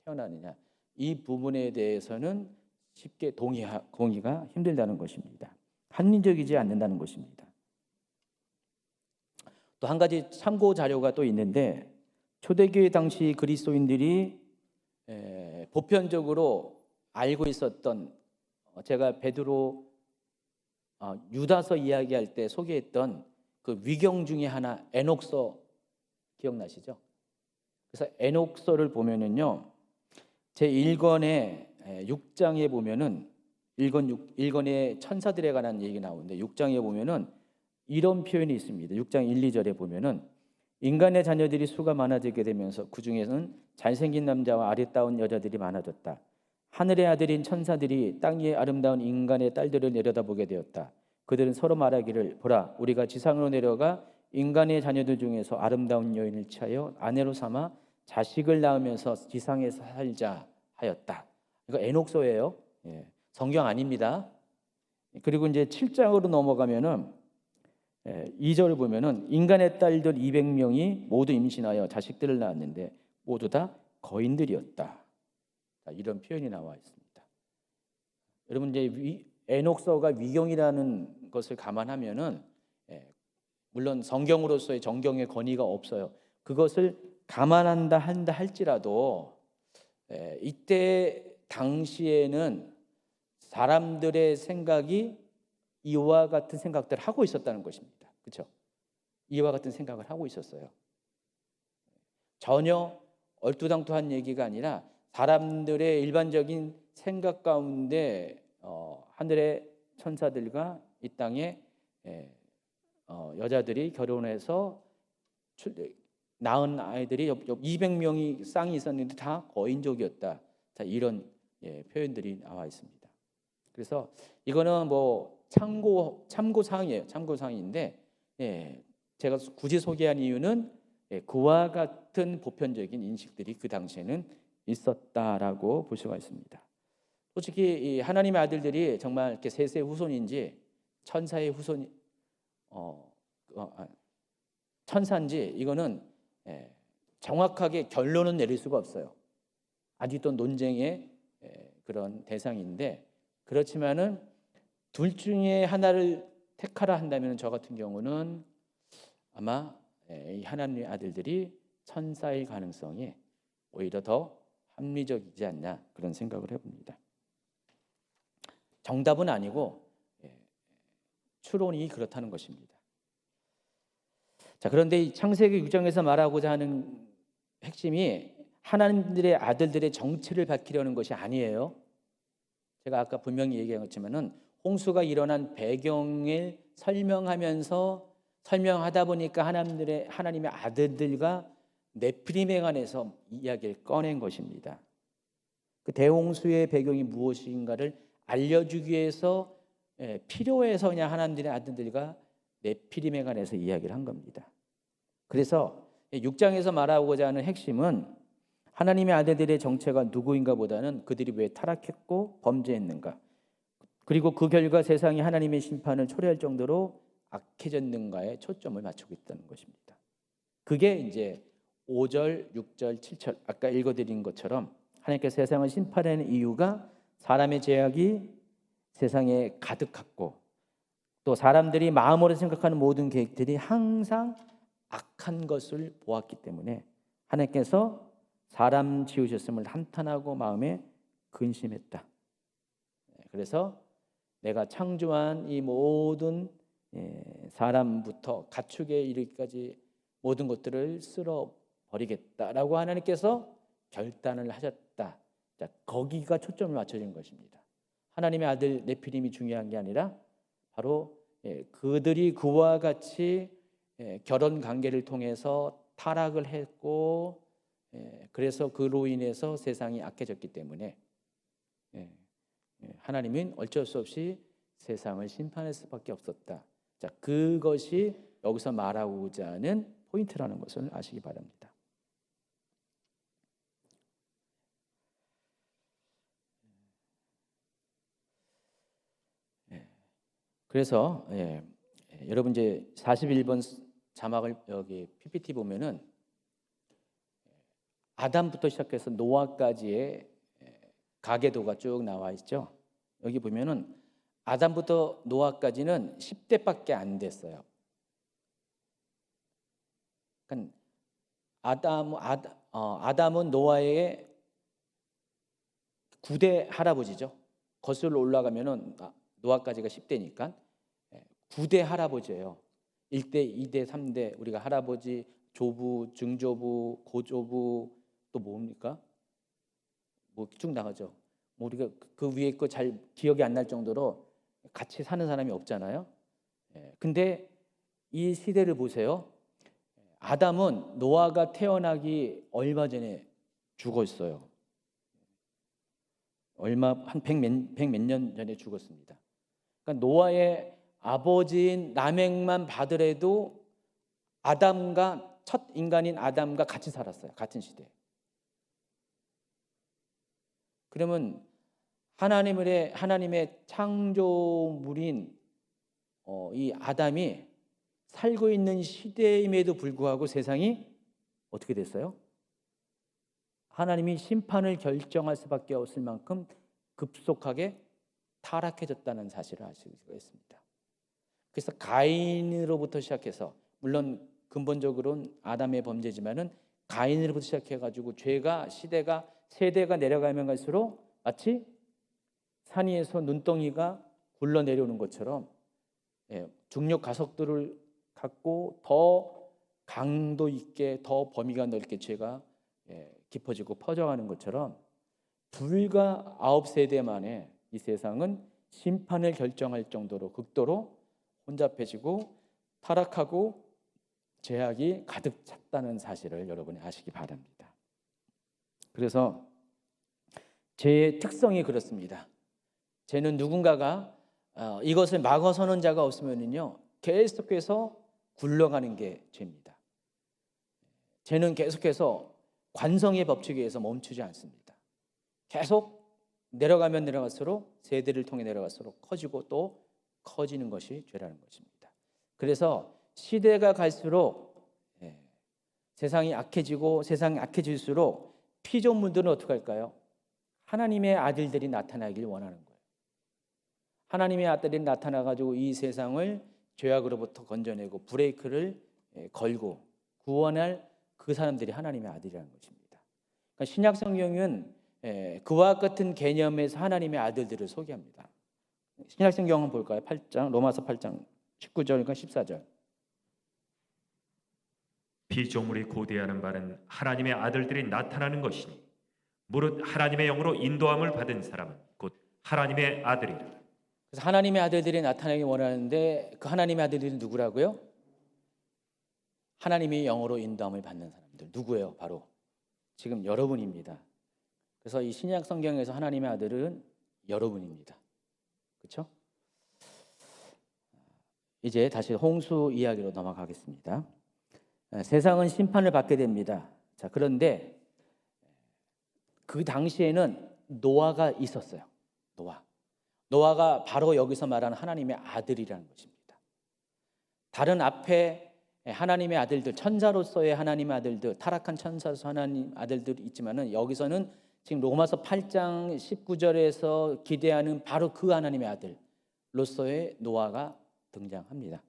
태어나느냐? 이 부분에 대해서는 쉽게 동의가 힘들다는 것입니다. 합리적이지 않는다는 것입니다. 또 한 가지 참고 자료가 또 있는데 초대교회 당시 그리스도인들이 보편적으로 알고 있었던 제가 베드로 유다서 이야기할 때 소개했던 그 위경 중에 하나 에녹서 기억나시죠? 그래서 에녹서를 보면은요, 제 1권의 6장에 보면은 1권의 천사들에 관한 얘기 나오는데 6장에 보면은 이런 표현이 있습니다. 6장 1, 2절에 보면은 인간의 자녀들이 수가 많아지게 되면서 그 중에서는 잘생긴 남자와 아리따운 여자들이 많아졌다. 하늘의 아들인 천사들이 땅 위에 아름다운 인간의 딸들을 내려다보게 되었다. 그들은 서로 말하기를 보라 우리가 지상으로 내려가 인간의 자녀들 중에서 아름다운 여인을 취하여 아내로 삼아 자식을 낳으면서 지상에서 살자 하였다. 이거 에녹서예요. 예, 성경 아닙니다. 그리고 이제 7장으로 넘어가면은 2절을 보면은 인간의 딸들 200명이 모두 임신하여 자식들을 낳았는데 모두 다 거인들이었다. 이런 표현이 나와 있습니다. 여러분 이제 에녹서가 위경이라는 것을 감안하면은 물론 성경으로서의 정경의 권위가 없어요. 그것을 감안한다 한다 할지라도 이때 당시에는 사람들의 생각이 이와 같은 생각들을 하고 있었다는 것입니다. 그렇죠? 이와 같은 생각을 하고 있었어요. 전혀 얼토당토한 얘기가 아니라 사람들의 일반적인 생각 가운데 하늘의 천사들과 이 땅에 여자들이 결혼해서 낳은 아이들이 200명이 쌍이 있었는데 다 거인족이었다. 자, 이런 표현들이 나와 있습니다. 그래서 이거는 뭐 참고 사항이에요. 참고 사항인데 제가 굳이 소개한 이유는 그와 같은 보편적인 인식들이 그 당시에는 있었다라고 볼 수가 있습니다. 솔직히 이 하나님의 아들들이 정말 이렇게 셋의 후손인지 천사의 후손 천사인지 이거는 정확하게 결론은 내릴 수가 없어요. 아직도 논쟁의 그런 대상인데 그렇지만은 둘 중에 하나를 택하라 한다면 저 같은 경우는 아마 이 하나님의 아들들이 천사일 가능성이 오히려 더 합리적이지 않나 그런 생각을 해봅니다. 정답은 아니고 추론이 그렇다는 것입니다. 자, 그런데 이 창세기 6장에서 말하고자 하는 핵심이 하나님들의 아들들의 정체를 밝히려는 것이 아니에요. 제가 아까 분명히 얘기했지만은 홍수가 일어난 배경을 설명하다 보니까 하나님의 아들들과 네피림에 관해서 이야기를 꺼낸 것입니다. 그 대홍수의 배경이 무엇인가를 알려주기 위해서 필요해서 그냥 하나님들의 아들들과 네피림에 관해서 이야기를 한 겁니다. 그래서 6장에서 말하고자 하는 핵심은 하나님의 아들들의 정체가 누구인가 보다는 그들이 왜 타락했고 범죄했는가, 그리고 그 결과 세상이 하나님의 심판을 초래할 정도로 악해졌는가에 초점을 맞추고 있다는 것입니다. 그게 이제 5절, 6절, 7절 아까 읽어드린 것처럼 하나님께서 세상을 심판하는 이유가 사람의 죄악이 세상에 가득했고 또 사람들이 마음으로 생각하는 모든 계획들이 항상 악한 것을 보았기 때문에 하나님께서 사람 지으셨음을 한탄하고 마음에 근심했다. 그래서 내가 창조한 이 모든 사람부터 가축에 이르기까지 모든 것들을 쓸어버리겠다라고 하나님께서 결단을 하셨다. 자, 거기가 초점을 맞춰진 것입니다. 하나님의 아들 네피림이 중요한 게 아니라 바로 그들이 그와 같이 결혼 관계를 통해서 타락을 했고 그래서 그로 인해서 세상이 악해졌기 때문에 하나님은 어쩔 수 없이 세상을 심판할 수밖에 없었다. 자, 그것이 여기서 말하고자 하는 포인트라는 것을 아시기 바랍니다. 그래서 여러분 이제 41번 자막을 여기 PPT 보면은 아담부터 시작해서 노아까지의 가계도가 쭉 나와 있죠. 여기 보면은 아담부터 노아까지는 10대밖에 안 됐어요. 그러니까 아담은 노아의 9대 할아버지죠. 거슬러 올라가면은 노아까지가 10대니까 9대 할아버지예요. 1대, 2대, 3대 우리가 할아버지 조부, 증조부, 고조부 또 뭡니까? 뭐 쭉 나가죠. 뭐 우리가 그 위에 거 잘 기억이 안 날 정도로 같이 사는 사람이 없잖아요. 근데 이 시대를 보세요. 아담은 노아가 태어나기 얼마 전에 죽었어요. 얼마 한 백 몇 년 전에 죽었습니다. 그러니까 노아의 아버지인 라멕만 받으래도 아담과 첫 인간인 아담과 같이 살았어요. 같은 시대에. 그러면 하나님의 창조물인 이 아담이 살고 있는 시대임에도 불구하고 세상이 어떻게 됐어요? 하나님이 심판을 결정할 수밖에 없을 만큼 급속하게 타락해졌다는 사실을 알 수가 있습니다. 그래서 가인으로부터 시작해서 물론 근본적으로는 아담의 범죄지만은 가인으로부터 시작해가지고 죄가 시대가 세대가 내려가면 갈수록 마치 산 위에서 눈덩이가 굴러 내려오는 것처럼 중력 가속도를 갖고 더 강도 있게 더 범위가 넓게 죄가 깊어지고 퍼져가는 것처럼 불과 9세대 만에 이 세상은 심판을 결정할 정도로 극도로 혼잡해지고 타락하고 죄악이 가득 찼다는 사실을 여러분이 아시기 바랍니다. 그래서 죄의 특성이 그렇습니다. 죄는 누군가가 이것을 막아서는 자가 없으면요 계속해서 굴러가는 게 죄입니다. 죄는 계속해서 관성의 법칙에 의해서 멈추지 않습니다. 계속 내려가면 내려갈수록 세대를 통해 내려갈수록 커지고 또 커지는 것이 죄라는 것입니다. 그래서 시대가 갈수록 세상이 악해질수록 피조물들은 어떻게 할까요? 하나님의 아들들이 나타나길 원하는 거예요. 하나님의 아들이 나타나가지고 이 세상을 죄악으로부터 건져내고 브레이크를 걸고 구원할 그 사람들이 하나님의 아들이라는 것입니다. 그러니까 신약 성경은 그와 같은 개념에서 하나님의 아들들을 소개합니다. 신약 성경은 볼까요? 8장 로마서 8장 19절과 14절. 피조물이 고대하는 바는 하나님의 아들들이 나타나는 것이니 무릇 하나님의 영으로 인도함을 받은 사람은 곧 하나님의 아들이라. 그래서 하나님의 아들들이 나타나기 원하는데 그 하나님의 아들들이 누구라고요? 하나님의 영으로 인도함을 받는 사람들. 누구예요? 바로 지금 여러분입니다. 그래서 이 신약 성경에서 하나님의 아들은 여러분입니다. 그렇죠? 이제 다시 홍수 이야기로 넘어가겠습니다. 세상은 심판을 받게 됩니다. 자, 그런데 그 당시에는 노아가 있었어요. 노아가 바로 여기서 말하는 하나님의 아들이라는 것입니다. 다른 앞에 하나님의 아들들, 천사로서의 하나님의 아들들, 타락한 천사로서 하나님 아들들이 있지만은 여기서는 지금 로마서 8장 19절에서 기대하는 바로 그 하나님의 아들로서의 노아가 등장합니다.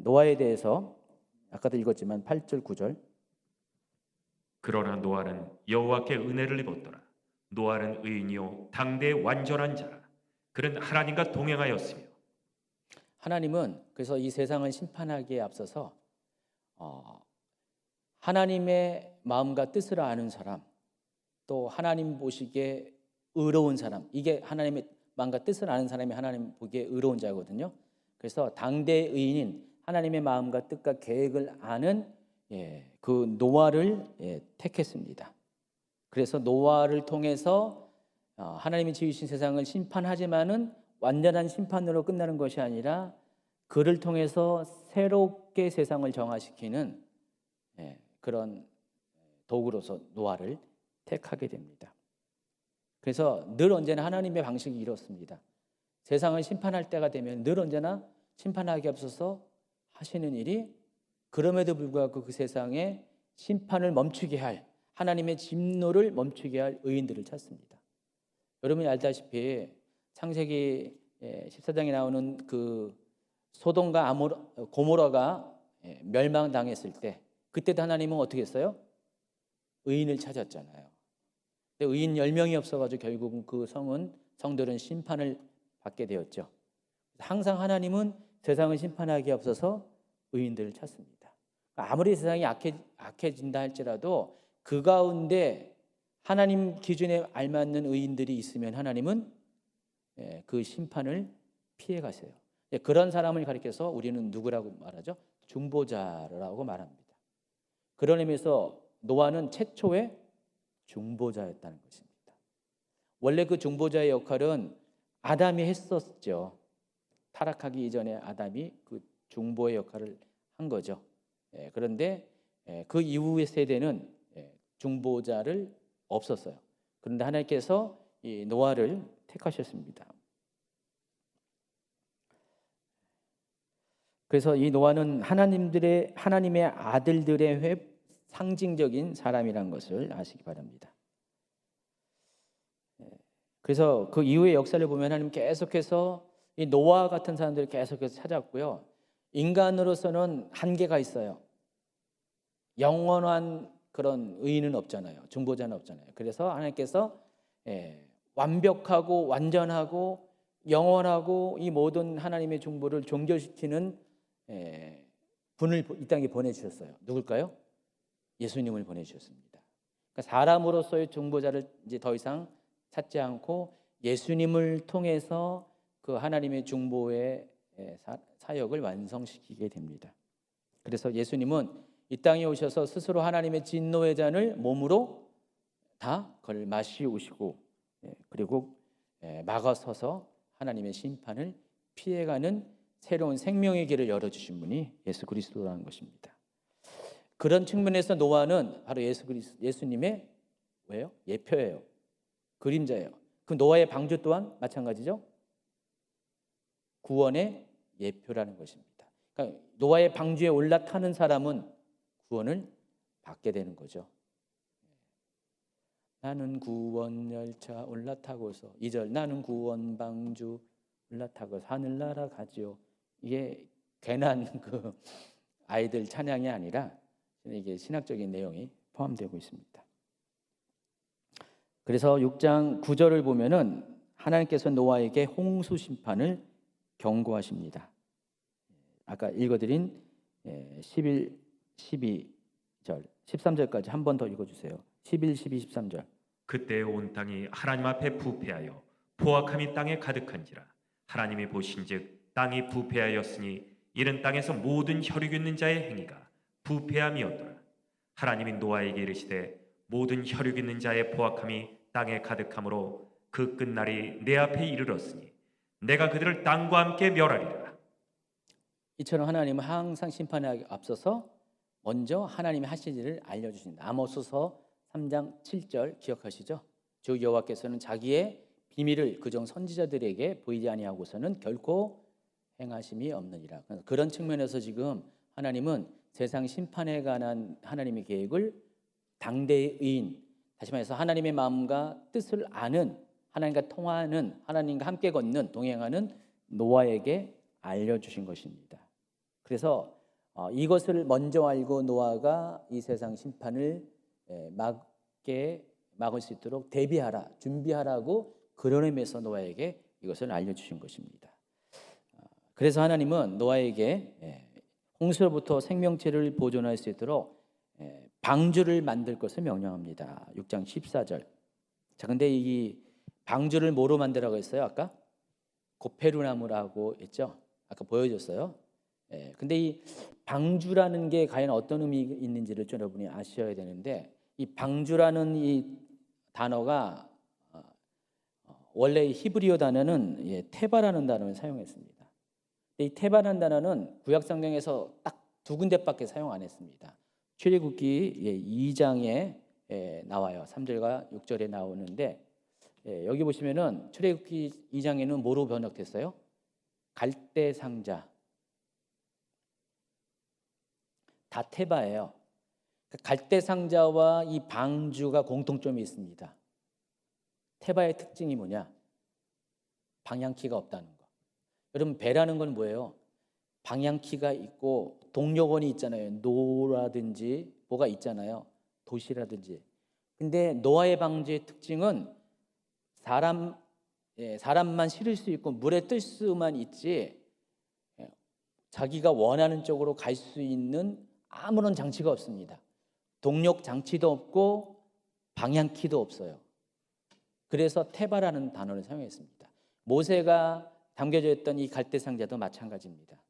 노아에 대해서 아까도 읽었지만 8절 9절. 그러나 노아는 여호와께 은혜를 입었더라. 노아는 의인이요 당대의 완전한 자라. 그는 하나님과 동행하였으며. 하나님은 그래서 이 세상을 심판하기에 앞서서 하나님의 마음과 뜻을 아는 사람, 또 하나님 보시기에 의로운 사람, 이게 하나님의 마음과 뜻을 아는 사람이 하나님 보기에 의로운 자거든요. 그래서 당대의 의인인 하나님의 마음과 뜻과 계획을 아는 그 노아를 택했습니다. 그래서 노아를 통해서 하나님이 지으신 세상을 심판하지만은 완전한 심판으로 끝나는 것이 아니라 그를 통해서 새롭게 세상을 정화시키는 그런 도구로서 노아를 택하게 됩니다. 그래서 늘 언제나 하나님의 방식이 이렇습니다. 세상을 심판할 때가 되면 늘 언제나 심판하기 앞서서 하시는 일이 그럼에도 불구하고 그 세상에 심판을 멈추게 할 하나님의 진노를 멈추게 할 의인들을 찾습니다. 여러분이 알다시피 창세기 14장에 나오는 그 소돔과 고모라가 멸망당했을 때 그때도 하나님은 어떻게 했어요? 의인을 찾았잖아요. 근데 의인 10명이 없어가지고 결국은 그 성들은 심판을 받게 되었죠. 항상 하나님은 세상을 심판하기에 앞서서 의인들을 찾습니다. 아무리 세상이 악해진다 할지라도 그 가운데 하나님 기준에 알맞는 의인들이 있으면 하나님은 그 심판을 피해 가세요. 그런 사람을 가리켜서 우리는 누구라고 말하죠? 중보자라고 말합니다. 그런 의미에서 노아는 최초의 중보자였다는 것입니다. 원래 그 중보자의 역할은 아담이 했었죠. 타락하기 이전에 아담이 그 중보의 역할을 한 거죠. 그런데 그 이후의 세대는 중보자를 없었어요. 그런데 하나님께서 이 노아를 택하셨습니다. 그래서 이 노아는 하나님의 아들들의 상징적인 사람이라는 것을 아시기 바랍니다. 그래서 그 이후의 역사를 보면 하나님 계속해서 이 노아 같은 사람들을 계속해서 찾았고요. 인간으로서는 한계가 있어요. 영원한 그런 의인은 없잖아요. 중보자는 없잖아요. 그래서 하나님께서 완벽하고 완전하고 영원하고 이 모든 하나님의 중보를 종결시키는 분을 이 땅에 보내주셨어요. 누굴까요? 예수님을 보내주셨습니다. 그러니까 사람으로서의 중보자를 이제 더 이상 찾지 않고 예수님을 통해서 그 하나님의 중보의 사역을 완성시키게 됩니다. 그래서 예수님은 이 땅에 오셔서 스스로 하나님의 진노의 잔을 몸으로 다 걸마시우시고 그리고 막아서서 하나님의 심판을 피해가는 새로운 생명의 길을 열어주신 분이 예수 그리스도라는 것입니다. 그런 측면에서 노아는 바로 예수님의 왜요? 예표예요. 그림자예요. 그 노아의 방주 또한 마찬가지죠. 구원의 예표라는 것입니다. 그러니까 노아의 방주에 올라타는 사람은 구원을 받게 되는 거죠. 나는 구원 열차 올라타고서 2절 나는 구원 방주 올라타고 하늘나라 가지요. 이게 괜한 그 아이들 찬양이 아니라 이게 신학적인 내용이 포함되고 있습니다. 그래서 6장 9절을 보면은 하나님께서 노아에게 홍수 심판을 경고하십니다. 아까 읽어드린 11, 12절, 13절까지 한 번 더 읽어주세요. 11, 12, 13절. 그때 온 땅이 하나님 앞에 부패하여 포악함이 땅에 가득한지라 하나님이 보신즉 땅이 부패하였으니 이른 땅에서 모든 혈육 있는 자의 행위가 부패함이었더라. 하나님이 노아에게 이르시되 모든 혈육 있는 자의 포악함이 땅에 가득함으로 그 끝날이 내 앞에 이르렀으니 내가 그들을 땅과 함께 멸하리라. 이처럼 하나님은 항상 심판에 앞서서 먼저 하나님이 하신 일을 알려주신다. 아모스서 3장 7절 기억하시죠? 주 여호와께서는 자기의 비밀을 그종 선지자들에게 보이지 아니하고서는 결코 행하심이 없느니라. 그런 측면에서 지금 하나님은 세상 심판에 관한 하나님의 계획을 당대의 의인, 다시 말해서 하나님의 마음과 뜻을 아는, 하나님과 통하는, 하나님과 함께 걷는, 동행하는 노아에게 알려주신 것입니다. 그래서 이것을 먼저 알고 노아가 이 세상 심판을 막을 수 있도록 대비하라, 준비하라고 그런 의미에서 노아에게 이것을 알려주신 것입니다. 그래서 하나님은 노아에게 홍수로부터 생명체를 보존할 수 있도록 방주를 만들 것을 명령합니다. 6장 14절. 자, 근데 이 방주를 뭐로 만들라고 했어요? 아까 고페루나무라고 했죠. 아까 보여줬어요. 근데 이 방주라는 게 과연 어떤 의미가 있는지를 좀 여러분이 아셔야 되는데, 이 방주라는 이 단어가 원래 히브리어 단어는 테바라는 단어를 사용했습니다. 이 테바라는 단어는 구약 성경에서 딱 두 군데밖에 사용 안 했습니다. 출애굽기 2장에 나와요. 3절과 6절에 나오는데 여기 보시면은 출애굽기 2장에는 뭐로 번역됐어요? 갈대 상자. 다 테바예요. 갈대 상자와 이 방주가 공통점이 있습니다. 테바의 특징이 뭐냐? 방향키가 없다는 거. 여러분, 배라는 건 뭐예요? 방향키가 있고 동력원이 있잖아요. 노라든지 뭐가 있잖아요. 도시라든지. 근데 노아의 방주의 특징은 사람만 실을 수 있고 물에 뜰 수만 있지 자기가 원하는 쪽으로 갈 수 있는 아무런 장치가 없습니다. 동력 장치도 없고 방향키도 없어요. 그래서 테바라는 단어를 사용했습니다. 모세가 담겨져 있던 이 갈대 상자도 마찬가지입니다.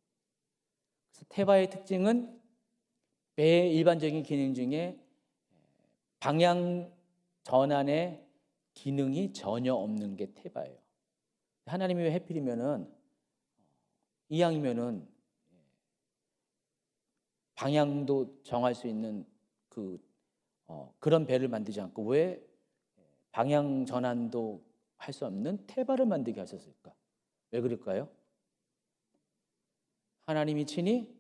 그래서 테바의 특징은 배의 일반적인 기능 중에 방향 전환의 기능이 전혀 없는 게 테바예요. 하나님이 왜 하필이면은 이왕이면은 방향도 정할 수 있는 그런 배를 만들지 않고 왜 방향 전환도 할 수 없는 테바를 만들게 하셨을까? 왜 그럴까요? 하나님이 친히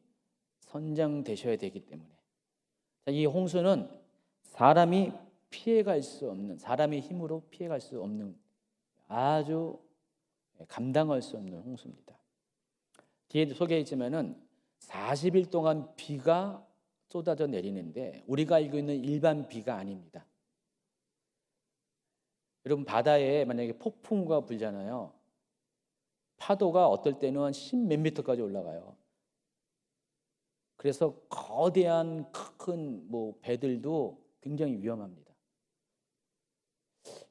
선장되셔야 되기 때문에. 이 홍수는 사람이 피해갈 수 없는, 사람의 힘으로 피해갈 수 없는 아주 감당할 수 없는 홍수입니다. 뒤에 소개해 있지만은 40일 동안 비가 쏟아져 내리는데 우리가 알고 있는 일반 비가 아닙니다. 여러분, 바다에 만약에 폭풍우가 불잖아요. 파도가 어떨 때는 한 10몇 미터까지 올라가요. 그래서 거대한 큰 배들도 굉장히 위험합니다.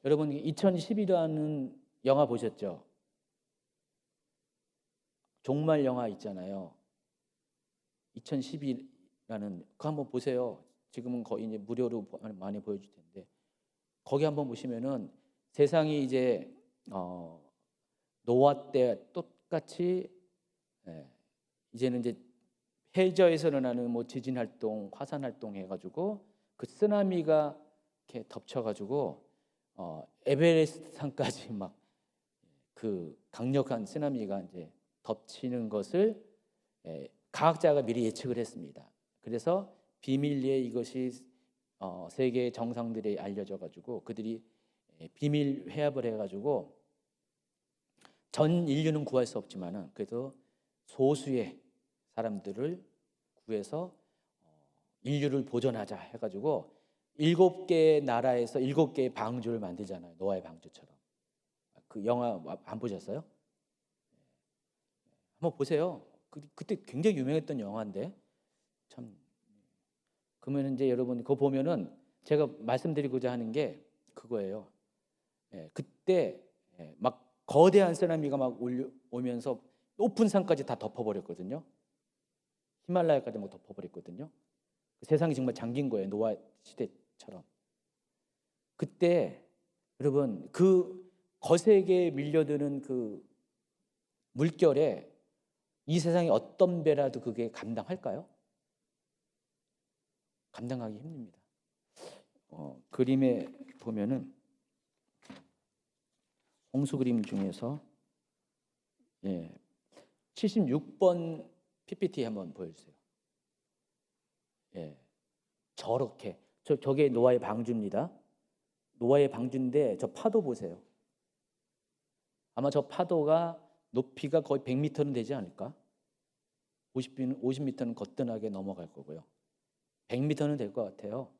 여러분, 2010이라는 영화 보셨죠? 종말 영화 있잖아요. 2010이라는 그거 한번 보세요. 지금은 거의 이제 무료로 많이 보여줄 텐데 거기 한번 보시면은 세상이 이제 노아 때 똑같이 이제는 이제 해저에서 일어나는 지진 활동, 화산 활동 해가지고 그 쓰나미가 이렇게 덮쳐가지고 에베레스트 산까지 막 그 강력한 쓰나미가 이제 덮치는 것을 과학자가 미리 예측을 했습니다. 그래서 비밀리에 이것이 세계 정상들이 알려져 가지고 그들이 비밀 회합을 해가지고 전 인류는 구할 수 없지만은 그래도 소수의 사람들을 구해서 인류를 보존하자 해가지고 7개의 나라에서 7개의 방주를 만들잖아요. 노아의 방주처럼. 그 영화 안 보셨어요? 한번 보세요. 그때 굉장히 유명했던 영화인데 참. 그러면 이제 여러분 그거 보면은 제가 말씀드리고자 하는 게 그거예요. 그때 막 거대한 쓰나미가 막 오면서 높은 산까지 다 덮어버렸거든요. 히말라야까지 막 덮어버렸거든요. 세상이 정말 잠긴 거예요. 노아 시대처럼. 그때 여러분 그 거세게 밀려드는 그 물결에 이 세상에 어떤 배라도 그게 감당할까요? 감당하기 힘듭니다. 그림에 보면은 홍수 그림 중에서 76번 PPT 한번 보여주세요. 저렇게 저게 노아의 방주입니다. 노아의 방주인데 저 파도 보세요. 아마 저 파도가 높이가 거의 100m는 되지 않을까? 50m는 거뜬하게 넘어갈 거고요. 100m는 될 것 같아요.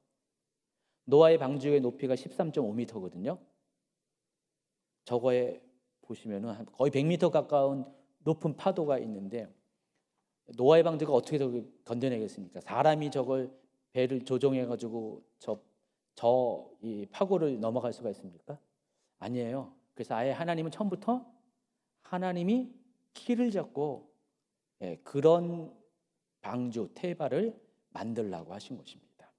노아의 방주의 높이가 13.5m거든요. 저거에 보시면은 거의 100m 가까운 높은 파도가 있는데 노아의 방주가 어떻게 저걸 건져내겠습니까? 사람이 저걸 배를 조종해 가지고 이 파고를 넘어갈 수가 있습니까? 아니에요. 그래서 아예 하나님은 처음부터 하나님이 키를 잡고 그런 방주 테바를 만들라고 하신 것입니다.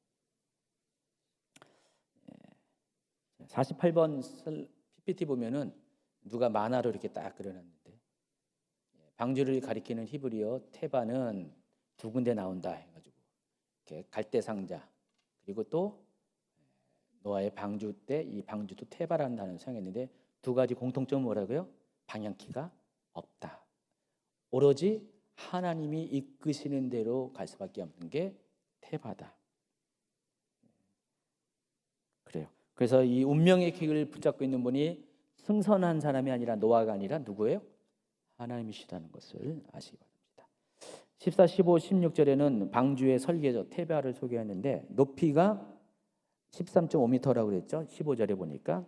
48번 PPT 보면은 누가 만화로 이렇게 딱 그려놨는데 방주를 가리키는 히브리어 테바는 두 군데 나온다 해가지고 이렇게 갈대 상자 그리고 또 노아의 방주 때 이 방주도 테바라는 단어를 사용했는데 두 가지 공통점은 뭐라고요? 방향키가 없다. 오로지 하나님이 이끄시는 대로 갈 수밖에 없는 게 테바다. 그래요. 그래서 이 운명의 킥을 붙잡고 있는 분이 승선한 사람이 아니라 노아가 아니라 누구예요? 하나님이시다는 것을 아시기 바랍니다. 14, 15, 16절에는 방주의 설계조 테바를 소개했는데 높이가 13.5m라고 그랬죠. 15절에 보니까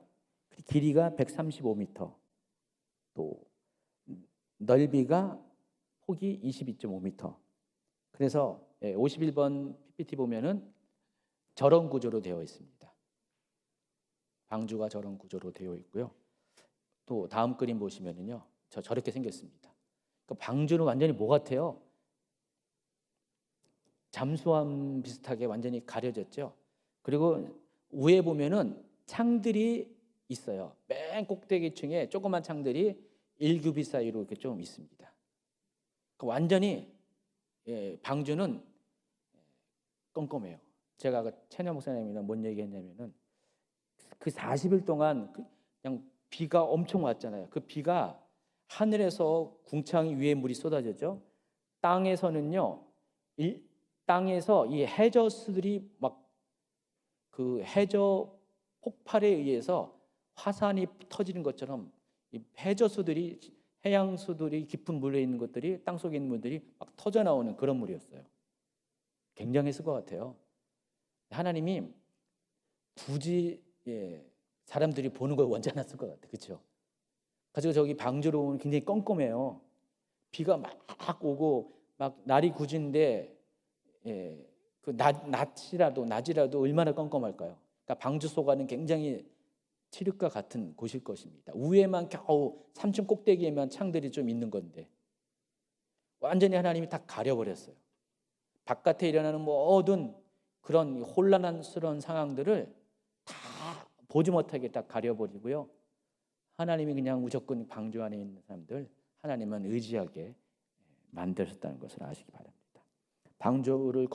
길이가 135m 또 넓이가 폭이 22.5m. 그래서 51번 PPT 보면은 저런 구조로 되어 있습니다. 방주가 저런 구조로 되어 있고요. 또 다음 그림 보시면은요, 저렇게 생겼습니다. 그러니까 방주는 완전히 뭐 같아요? 잠수함 비슷하게 완전히 가려졌죠. 그리고 위에 보면은 창들이 있어요. 맨 꼭대기층에 조그만 창들이 1규빗 사이로 이렇게 좀 있습니다. 그러니까 완전히 방주는 껌껌해요. 제가 최냐 목사님이랑 뭔 얘기했냐면은 그 40일 동안 그냥 비가 엄청 왔잖아요. 그 비가 하늘에서 궁창 위에 물이 쏟아졌죠. 땅에서는요, 땅에서 이 해저수들이 막 그 해저 폭발에 의해서 화산이 터지는 것처럼 이 해저수들이 해양수들이 깊은 물에 있는 것들이 땅 속에 있는 물들이 막 터져 나오는 그런 물이었어요. 굉장했을 것 같아요. 하나님이 굳이 사람들이 보는 걸 원치 않았을 것 같아요. 그렇죠? 가지고 저기 방주로 오면 굉장히 껌껌해요. 비가 막 오고 막 날이 굳은데 그 낮이라도 얼마나 껌껌할까요? 그러니까 방주 소가는 굉장히 칠흑과 같은 곳일 것입니다. 위에만 겨우 3층 꼭대기에만 창들이 좀 있는 건데 완전히 하나님이 다 가려버렸어요. 바깥에 일어나는 모든 그런 혼란스러운 상황들을 다 보지 못하게 다 가려버리고요. 하나님이 그냥 무조건 방주 안에 있는 사람들 하나님은 의지하게 만드셨다는 것을 아시기 바랍니다. 방주를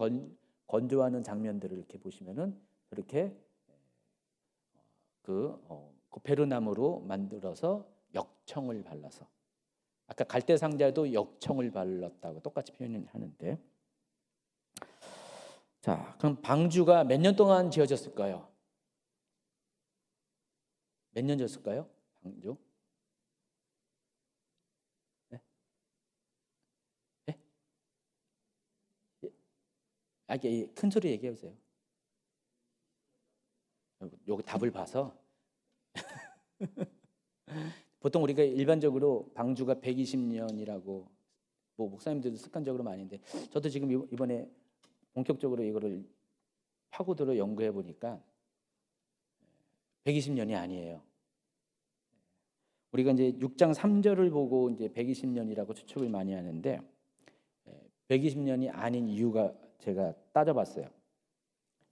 건조하는 장면들을 이렇게 보시면은 이렇게 그 베르나무로 만들어서 역청을 발라서 아까 갈대 상자도 역청을 발랐다고 똑같이 표현하는데, 자, 그럼 방주가 몇 년 동안 지어졌을까요? 몇 년 지었을까요? 방주? 네? 네? 큰 소리 얘기해 보세요. 요거 답을 봐서 보통 우리가 일반적으로 방주가 120년이라고 뭐 목사님들도 습관적으로 많이 하는데 저도 지금 이번에 본격적으로 이거를 파고들어 연구해 보니까 120년이 아니에요. 우리가 이제 6장 3절을 보고 이제 120년이라고 추측을 많이 하는데 120년이 아닌 이유가 제가 따져봤어요.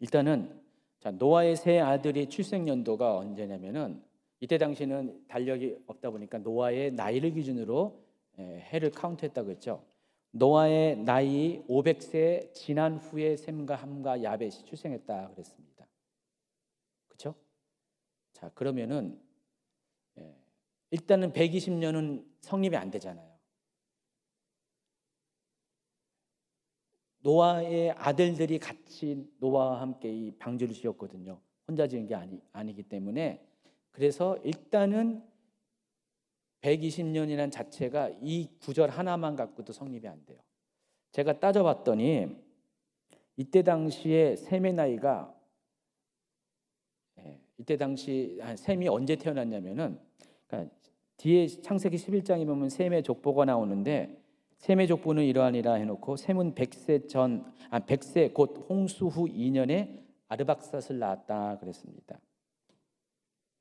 일단은 자, 노아의 세 아들이 출생 연도가 언제냐면은 이때 당시는 달력이 없다 보니까 노아의 나이를 기준으로 해를 카운트했다고 했죠. 노아의 나이 500세 지난 후에 셈과 함과 야벳이 출생했다 그랬습니다. 그렇죠? 자, 그러면은 일단은 120년은 성립이 안 되잖아요. 노아의 아들들이 같이 노아와 함께 이 방주를 지었거든요. 혼자 지은 게 아니기 때문에 그래서 일단은 120년이라는 자체가 이 구절 하나만 갖고도 성립이 안 돼요. 제가 따져봤더니 이때 당시에 셈의 나이가 이때 당시 셈이 언제 태어났냐면은 그러니까 뒤에 창세기 11장에 보면 셈의 족보가 나오는데 셈의 족보는 이러하니라 해놓고 셈은 100세 곧 홍수 후 2년에 아르박삿을 낳았다 그랬습니다.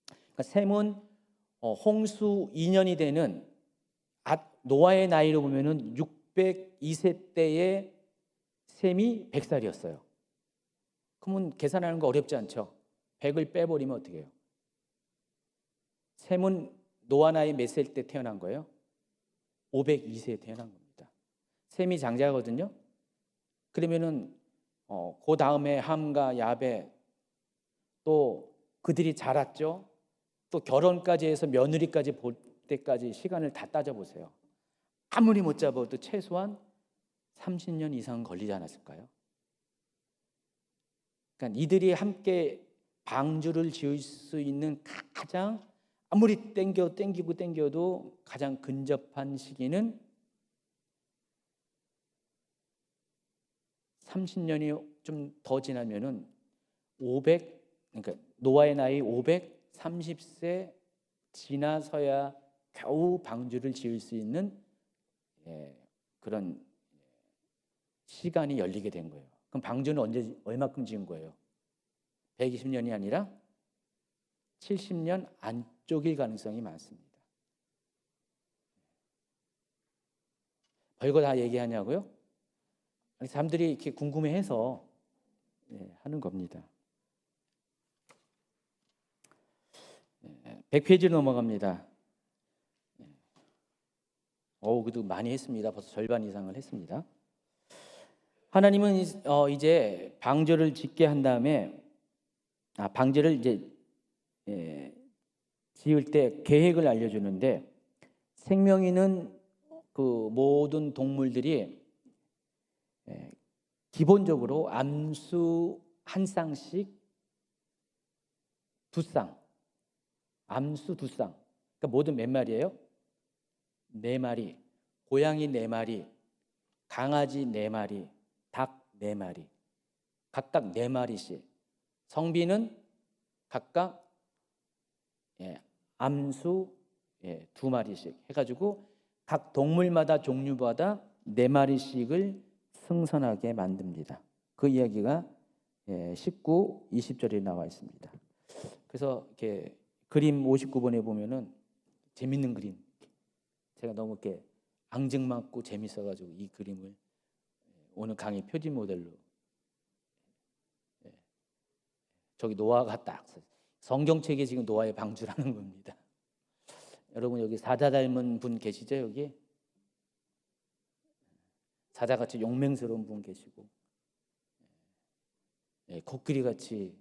그러니까 셈은 홍수 2년이 되는 노아의 나이로 보면은 602세 때에 셈이 100살이었어요. 그러면 계산하는 거 어렵지 않죠? 100을 빼버리면 어떻게 해요? 셈은 노아 나이 몇 세 때 태어난 거예요? 502세에 태어난 겁니다. 셈이 장자거든요. 그러면은 그 다음에 함과 야벳 또 그들이 자랐죠. 또 결혼까지 해서 며느리까지 볼 때까지 시간을 다 따져보세요. 아무리 못 잡아도 최소한 30년 이상 걸리지 않았을까요? 그러니까 이들이 함께 방주를 지을 수 있는 가장 아무리 땡겨도 가장 근접한 시기는 30년이 좀 더 지나면은 그러니까 노아의 나이 530세 지나서야 겨우 방주를 지을 수 있는 그런 시간이 열리게 된 거예요. 그럼 방주는 얼마큼 지은 거예요? 120년이 아니라 70년 안쪽일 가능성이 많습니다. 별거 다 얘기하냐고요? 사람들이 이렇게 궁금해해서 하는 겁니다. 100페이지로 넘어갑니다. 그래도 많이 했습니다. 벌써 절반 이상을 했습니다. 하나님은 이제 방주를 짓게 한 다음에 방주를 이제 지을 때 계획을 알려주는데, 생명 있는 그 모든 동물들이 기본적으로 암수 한 쌍씩 두 쌍, 암수 두 쌍. 그러니까 모두 몇 마리예요? 4마리. 고양이 4마리, 강아지 4마리, 닭 4마리. 각각 4마리씩. 성비는 각각 암수 2마리씩 해가지고 각 동물마다 종류마다 4마리씩을 승선하게 만듭니다. 그 이야기가 19, 20절에 나와 있습니다. 그래서 이렇게 그림 59번에 보면은 재밌는 그림. 제가 너무 이렇게 앙증맞고 재밌어가지고 이 그림을 오늘 강의 표지 모델로, 저기 노아가 딱 성경책에 지금 노아의 방주라는 겁니다. 여러분 여기 사자 닮은 분 계시죠? 여기 사자같이 용맹스러운 분 계시고, 코끼리같이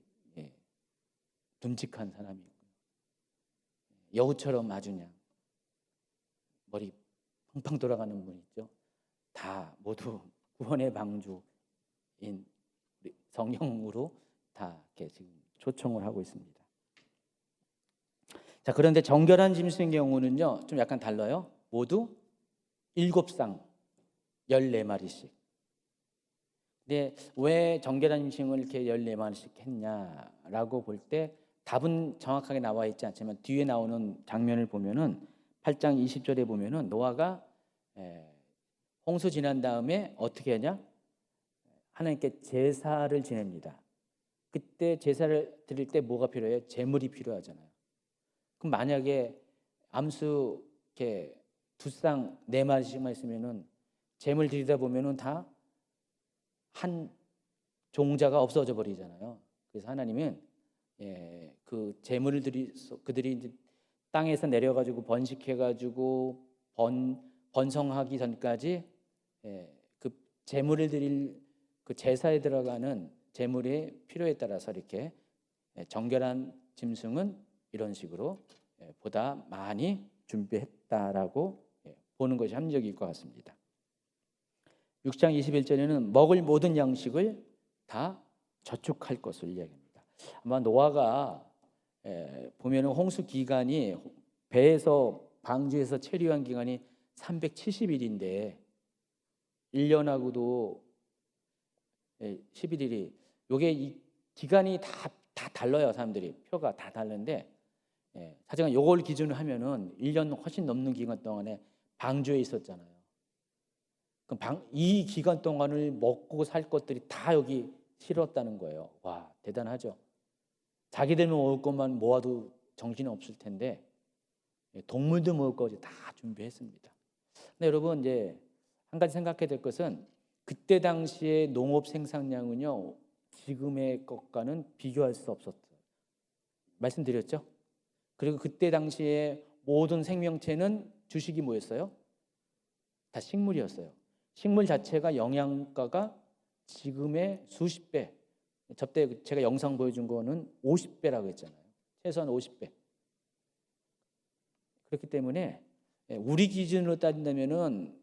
듬직한 사람이 있고, 여우처럼 아주 그냥 머리 팡팡 돌아가는 분 있죠. 다 모두 구원의 방주인 성령으로 다 이렇게 지금 초청을 하고 있습니다. 자, 그런데 정결한 짐승의 경우는요 좀 약간 달라요. 모두 7쌍 14마리씩. 근데 왜 정결한 짐승을 이렇게 14마리씩 했냐라고 볼 때 답은 정확하게 나와 있지 않지만 뒤에 나오는 장면을 보면은 8장 20절에 보면은 노아가 홍수 지난 다음에 어떻게 하냐? 하나님께 제사를 지냅니다. 그때 제사를 드릴 때 뭐가 필요해요? 제물이 필요하잖아요. 그럼 만약에 암수 이렇게 두 쌍 4마리씩만 있으면은 제물 드리다 보면은 다 한 종자가 없어져 버리잖아요. 그래서 하나님은 그 제물을 그들이 이제 땅에서 내려가지고 번식해가지고 번성하기 전까지 그 제물을 드릴 그 제사에 들어가는 제물의 필요에 따라서 이렇게 정결한 짐승은 이런 식으로 보다 많이 준비했다라고 보는 것이 합리적일 것 같습니다. 6장 21절에는 먹을 모든 양식을 다 저축할 것을 이야기합니다. 아마 노아가 보면은 홍수 기간이 배에서 방주에서 체류한 기간이 370일인데 1년하고도 11일이 요게 이 기간이 다 달라요. 사람들이 표가 다 다른데 사실은 요걸 기준으로 하면은 1년 훨씬 넘는 기간 동안에 방주에 있었잖아요. 그럼 이 기간 동안을 먹고 살 것들이 다 여기 실었다는 거예요. 와, 대단하죠. 자기들만 먹을 것만 모아도 정신이 없을 텐데 동물도 먹을 것까지 다 준비했습니다. 근데 여러분 이제 한 가지 생각해야 될 것은 그때 당시의 농업 생산량은요 지금의 것과는 비교할 수 없었어요. 말씀드렸죠? 그리고 그때 당시에 모든 생명체는 주식이 뭐였어요? 다 식물이었어요. 식물 자체가 영양가가 지금의 수십 배. 저때 제가 영상 보여준 거는 50배라고 했잖아요. 최소한 50배. 그렇기 때문에 우리 기준으로 따진다면은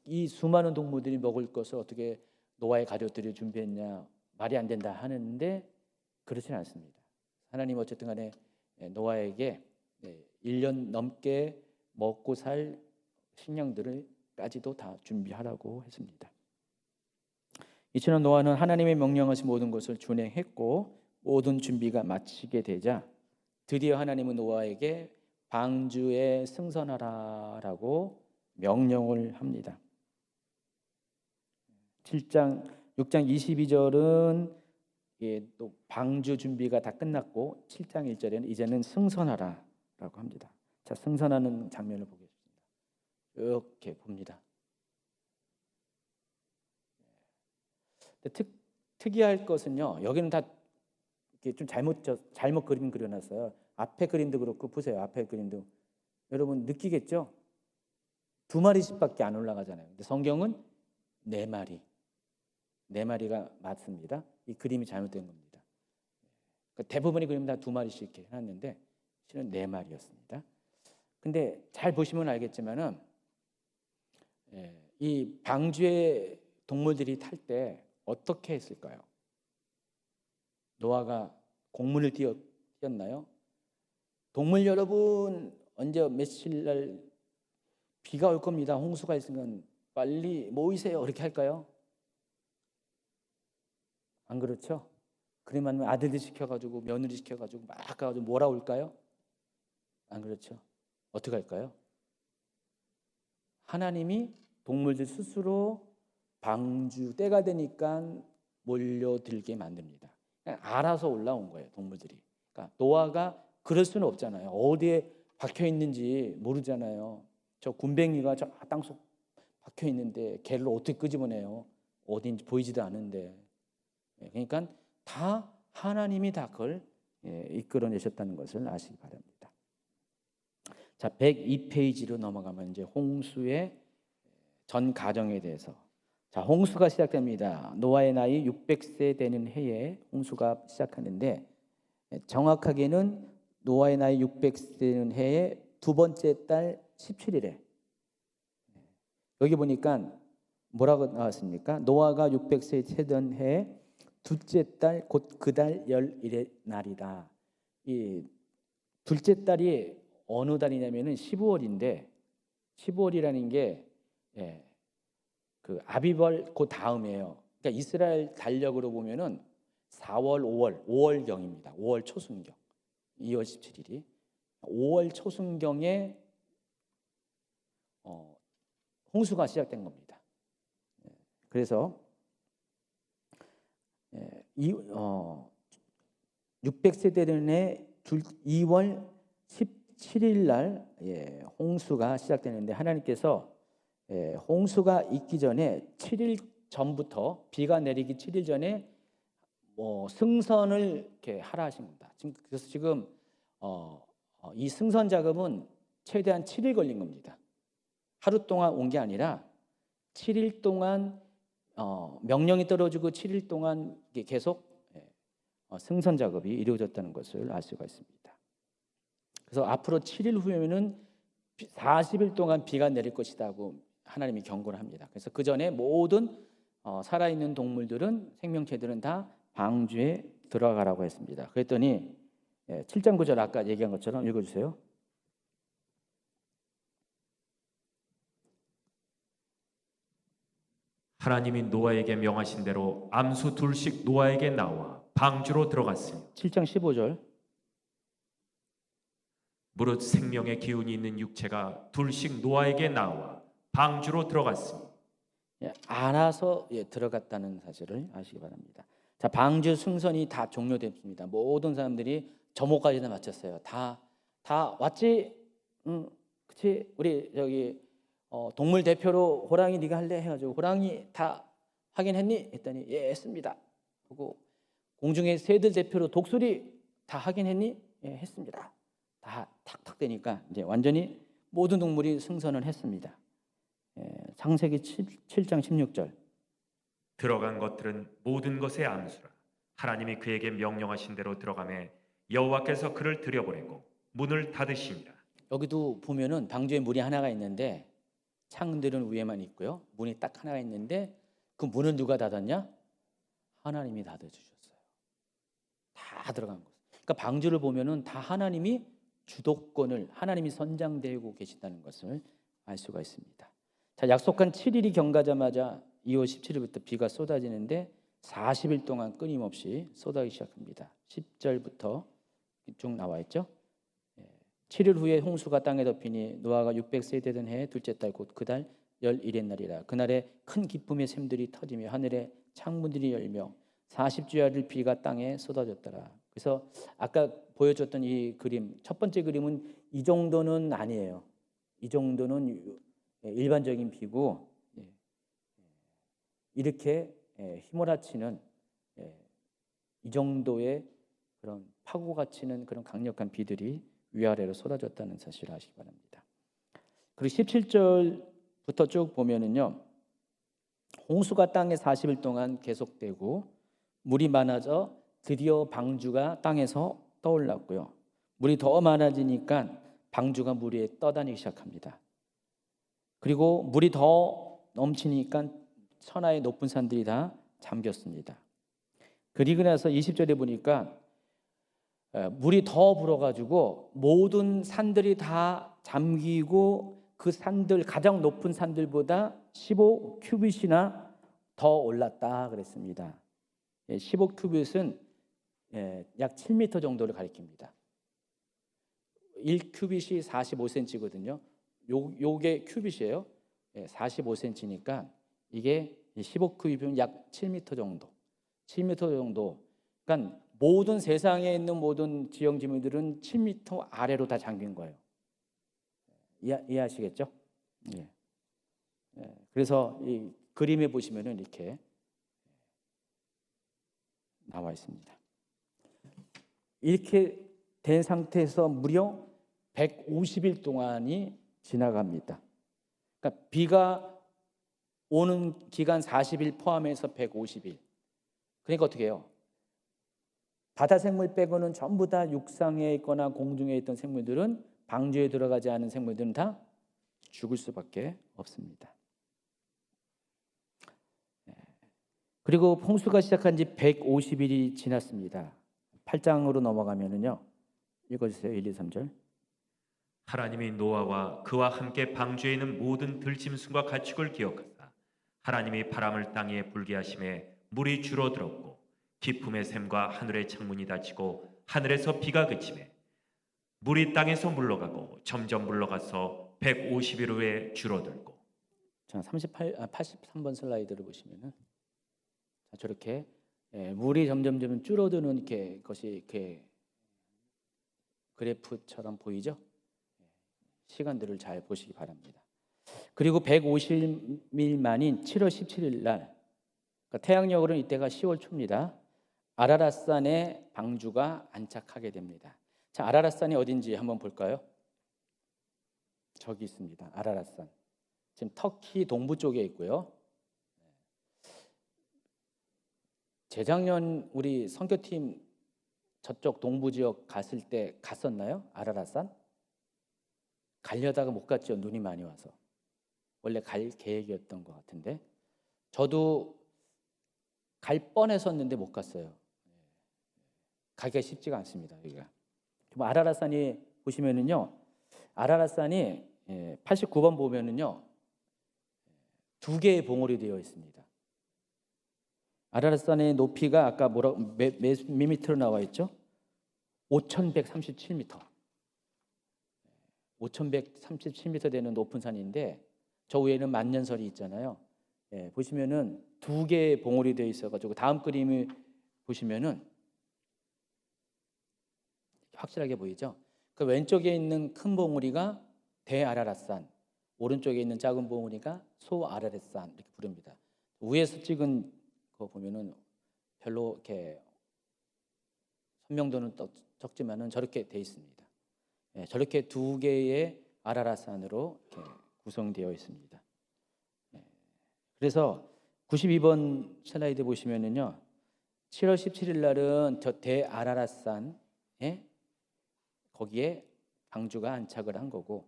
이 수많은 동물들이 먹을 것을 어떻게 노아의 가족들이 준비했냐 말이 안 된다 하는데 그렇지는 않습니다. 하나님 어쨌든 간에 노아에게 1년 넘게 먹고 살 식량들을까지도 다 준비하라고 했습니다. 이처럼 노아는 하나님의 명령하신 모든 것을 준행했고 모든 준비가 마치게 되자 드디어 하나님은 노아에게 방주에 승선하라라고 명령을 합니다. 6장 22절은 또 방주 준비가 다 끝났고 7장 1절에는 이제는 승선하라라고 합니다. 자, 승선하는 장면을 보겠습니다. 이렇게 봅니다. 특이할 것은요. 여기는 다 이렇게 좀 잘못 그림 그려놨어요. 앞에 그림도 그렇고 보세요. 앞에 그림도 여러분 느끼겠죠? 2마리씩밖에 안 올라가잖아요. 근데 성경은 4마리가 맞습니다. 이 그림이 잘못된 겁니다. 그러니까 대부분의 그림 다 2마리씩 이렇게 해놨는데 실은 4마리였습니다. 근데 잘 보시면 알겠지만은 이 방주에 동물들이 탈 때 어떻게 했을까요? 노아가 공문을 띄었나요? 동물 여러분, 언제 며칠 날 비가 올 겁니다. 홍수가 있으면 빨리 모이세요. 이렇게 할까요? 안 그렇죠? 그러면 아들들 시켜가지고 며느리 시켜가지고 막 가가지고 몰아올까요? 안 그렇죠? 어떻게 할까요? 하나님이 동물들 스스로 방주 때가 되니까 몰려들게 만듭니다. 그냥 알아서 올라온 거예요, 동물들이. 그러니까 노아가 그럴 수는 없잖아요. 어디에 박혀 있는지 모르잖아요. 저 굼벵이가 저 땅속 박혀 있는데 걔를 어떻게 끄집어내요? 어딘지 보이지도 않은데. 그러니까 다 하나님이 다 그걸 이끌어내셨다는 것을 아시기 바랍니다. 자, 102페이지로 넘어가면 이제 홍수의 전 과정에 대해서. 자, 홍수가 시작됩니다. 노아의 나이 600세 되는 해에 홍수가 시작하는데 정확하게는 노아의 나이 600세 되는 해의 두 번째 달 17일에 여기 보니까 뭐라고 나왔습니까? 노아가 600세 되던 해에 둘째 달 곧 그 달 열일의 날이다. 이 둘째 달이 어느 달이냐면은 15월인데 15월이라는 게 그 아비벌 그 다음이에요. 그러니까 이스라엘 달력으로 보면은 4월, 5월경입니다. 5월 초순경. 2월 17일이 5월 초순경에 홍수가 시작된 겁니다. 그래서 600세 되는 해 2월 17일 날 홍수가 시작되는데 하나님께서 홍수가 있기 전에 7일 전부터 비가 내리기 7일 전에 승선을 이렇게 하라 하신 겁니다. 그래서 지금 이 승선 작업은 최대한 7일 걸린 겁니다. 하루 동안 온 게 아니라 7일 동안 명령이 떨어지고 7일 동안 계속 승선 작업이 이루어졌다는 것을 알 수가 있습니다. 그래서 앞으로 7일 후에는 40일 동안 비가 내릴 것이라고 하나님이 경고를 합니다. 그래서 그 전에 모든 살아있는 동물들은 생명체들은 다 방주에 들어가라고 했습니다. 그랬더니 7장 9절 아까 얘기한 것처럼 읽어주세요. 하나님이 노아에게 명하신 대로 암수 둘씩 노아에게 나와 방주로 들어갔으니 7장 15절 무릇 생명의 기운이 있는 육체가 둘씩 노아에게 나와 방주로 들어갔으니 알아서 들어갔다는 사실을 아시기 바랍니다. 자, 방주 승선이 다 종료됐습니다. 모든 사람들이 점호까지 다 마쳤어요. 다 왔지? 그치? 우리 저기 동물 대표로 호랑이 네가 할래 해가지고 호랑이 다 확인했니? 했더니 예 했습니다. 그리고 공중의 새들 대표로 독수리 다 확인했니? 예 했습니다. 다 탁탁 되니까 이제 완전히 모든 동물이 승선을 했습니다. 창세기 7장 16절 들어간 것들은 모든 것의 암수라 하나님이 그에게 명령하신 대로 들어가매 여호와께서 그를 들여보내고 문을 닫으시니라. 여기도 보면은 방주에 문이 하나가 있는데 창들은 위에만 있고요. 문이 딱 하나가 있는데 그 문을 누가 닫았냐? 하나님이 닫아주셨어요. 다 들어간 것. 그러니까 방주를 보면은 다 하나님이 주도권을 하나님이 선장되고 계신다는 것을 알 수가 있습니다. 자, 약속한 7일이 경과하자마자 2월 17일부터 비가 쏟아지는데 40일 동안 끊임없이 쏟아지기 시작합니다. 10절부터 쭉 나와 있죠. 7일 후에 홍수가 땅에 덮이니 노아가 600세 되던 해 둘째 달 곧 그 달 열일의 날이라. 그날에 큰 기쁨의 샘들이 터지며 하늘의 창문들이 열며 40주야를 비가 땅에 쏟아졌더라. 그래서 아까 보여줬던 이 그림, 첫 번째 그림은 이 정도는 아니에요. 이 정도는 일반적인 비고, 이렇게 휘몰아치는 이 정도의 그런 파고가 치는 그런 강력한 비들이 위아래로 쏟아졌다는 사실을 아시기 바랍니다. 그리고 17절부터 쭉 보면은요, 홍수가 땅에 40일 동안 계속되고 물이 많아져 드디어 방주가 땅에서 떠올랐고요. 물이 더 많아지니까 방주가 물 위에 떠다니기 시작합니다. 그리고 물이 더 넘치니까 천하의 높은 산들이 다 잠겼습니다. 그리고 나서 20절에 보니까 물이 더 불어가지고 모든 산들이 다 잠기고 그 산들, 가장 높은 산들보다 15큐빗이나 더 올랐다 그랬습니다. 15큐빗은 약 7m 정도를 가리킵니다. 1큐빗이 45cm거든요. 요게 큐빗이에요. 45cm니까 이게 15큐빗이면 약 7m 정도. 7m 정도. 그러니까 모든 세상에 있는 모든 지형 지물들은 7m 아래로 다 잠긴 거예요. 이해하시겠죠? 예. 그래서 이 그림에 보시면은 이렇게 나와 있습니다. 이렇게 된 상태에서 무려 150일 동안이 지나갑니다. 그러니까 비가 오는 기간 40일 포함해서 150일. 그러니까 어떻게 해요? 바다 생물 빼고는 전부 다 육상에 있거나 공중에 있던 생물들은, 방주에 들어가지 않은 생물들은 다 죽을 수밖에 없습니다. 그리고 홍수가 시작한 지 150일이 지났습니다. 8장으로 넘어가면은요. 읽어주세요. 1, 2, 3절. 하나님이 노아와 그와 함께 방주에 있는 모든 들짐승과 가축을 기억하사 하나님이 바람을 땅에 불게 하심에 물이 줄어들었고 기품의 샘과 하늘의 창문이 닫히고 하늘에서 비가 그치매 물이 땅에서 물러가고 점점 물러가서 150일 후에 줄어들고. 자, 83번 슬라이드를 보시면은 자, 저렇게 물이 점점 줄어드는 이렇게 것이 이렇게 그래프처럼 보이죠? 시간들을 잘 보시기 바랍니다. 그리고 150일 만인 7월 17일 날, 그러니까 태양력으로는 이때가 10월 초입니다. 아라랏산에 방주가 안착하게 됩니다. 자, 아라랏산이 어딘지 한번 볼까요? 저기 있습니다. 아라랏산. 지금 터키 동부 쪽에 있고요. 재작년 우리 선교팀 저쪽 동부 지역 갔을 때 갔었나요? 아라랏산? 가려다가 못 갔죠. 눈이 많이 와서. 원래 갈 계획이었던 것 같은데 저도 갈 뻔했었는데 못 갔어요. 가기가 쉽지가 않습니다. 여기가. 아라랏산이 보시면은요, 아라랏산이 89번 보면은요, 두 개의 봉우리 되어 있습니다. 아라랏산의 높이가 아까 몇 미터로 나와 있죠? 5,137m. 5,137m 되는 높은 산인데 저 위에는 만년설이 있잖아요. 보시면은 두 개의 봉우리 되어 있어가지고 다음 그림을 보시면은 확실하게 보이죠? 그 왼쪽에 있는 큰 봉우리가 대아라랏산, 오른쪽에 있는 작은 봉우리가 소아라랏산 이렇게 부릅니다. 위에서 찍은 거 보면은 별로 이렇게 선명도는 적지만은 저렇게 돼 있습니다. 저렇게 두 개의 아라랏산으로 이렇게 구성되어 있습니다. 그래서 92번 슬라이드 보시면은요, 7월 17일 날은 저 대아라랏산에 거기에 방주가 안착을 한 거고,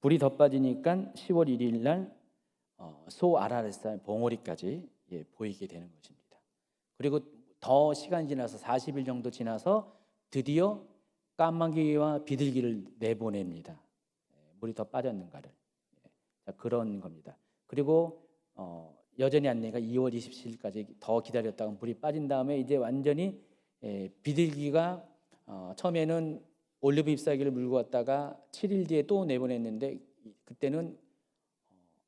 불이 더 빠지니까 10월 1일 날 소아라랏산 봉우리까지 보이게 되는 것입니다. 그리고 더 시간이 지나서 40일 정도 지나서 드디어 까마귀와 비둘기를 내보냅니다. 물이 더 빠졌는가를. 그런 겁니다. 그리고 여전히 안내가 2월 27일까지 더 기다렸다가 물이 빠진 다음에 이제 완전히 비둘기가 처음에는 올리브 잎사귀를 물고 왔다가 7일 뒤에 또 내보냈는데 그때는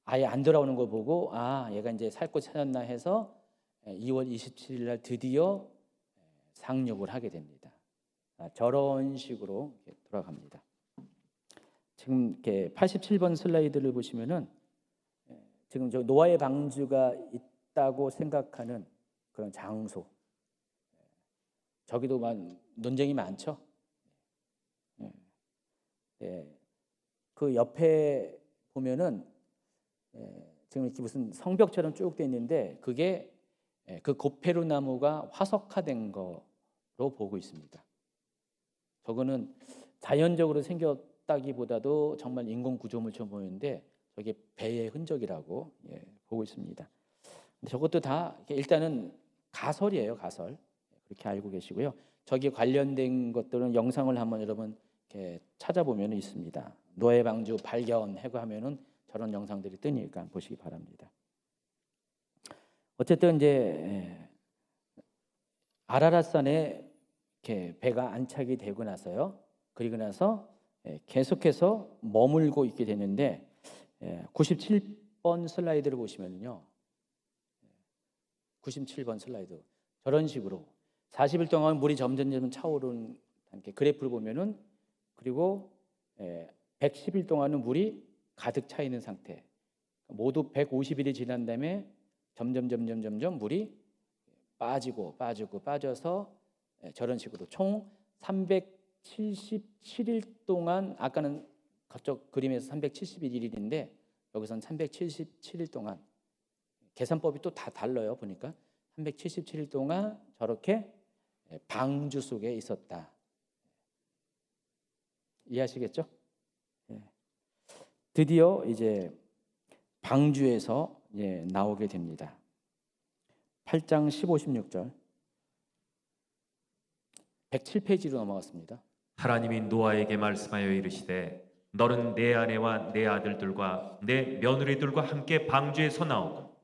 아예 안 돌아오는 거 보고 아 얘가 이제 살 곳 찾았나 해서 2월 27일 날 드디어 상륙을 하게 됩니다. 저런 식으로 이렇게 돌아갑니다. 지금 이렇게 87번 슬라이드를 보시면은 지금 저 노아의 방주가 있다고 생각하는 그런 장소, 저기도 논쟁이 많죠. 그 옆에 보면은 지금 이렇게 무슨 성벽처럼 쭉 돼 있는데 그게 그 고페루 나무가 화석화된 거로 보고 있습니다. 저거는 자연적으로 생겼다기보다도 정말 인공 구조물처럼 보이는데 저게 배의 흔적이라고 보고 있습니다. 저것도 다 일단은 가설이에요, 가설. 그렇게 알고 계시고요. 저기 관련된 것들은 영상을 한번 여러분 이렇게 찾아보면 있습니다. 노아의 방주 발견하고 하면은 저런 영상들이 뜨니까 보시기 바랍니다. 어쨌든 이제 아라랏산에 이렇게 배가 안착이 되고 나서요. 그리고 나서 계속해서 머물고 있게 되는데 97번 슬라이드를 보시면요. 97번 슬라이드. 저런 식으로 40일 동안 물이 점점 차오르는 그래프를 보면은 그리고 110일 동안은 물이 가득 차 있는 상태. 모두 150일이 지난 다음에 점점 물이 빠져서 저런 식으로 총 377일 동안 아까는 그쪽 그림에서 371일인데 여기서는 377일 동안 계산법이 또 다 달라요. 보니까 377일 동안 저렇게 방주 속에 있었다. 이해하시겠죠? 드디어 이제 방주에서 나오게 됩니다. 8장 15, 16절 107페이지로 넘어갔습니다. 하나님이 노아에게 말씀하여 이르시되 너는 내 아내와 내 아들들과 내 며느리들과 함께 방주에서 나오고.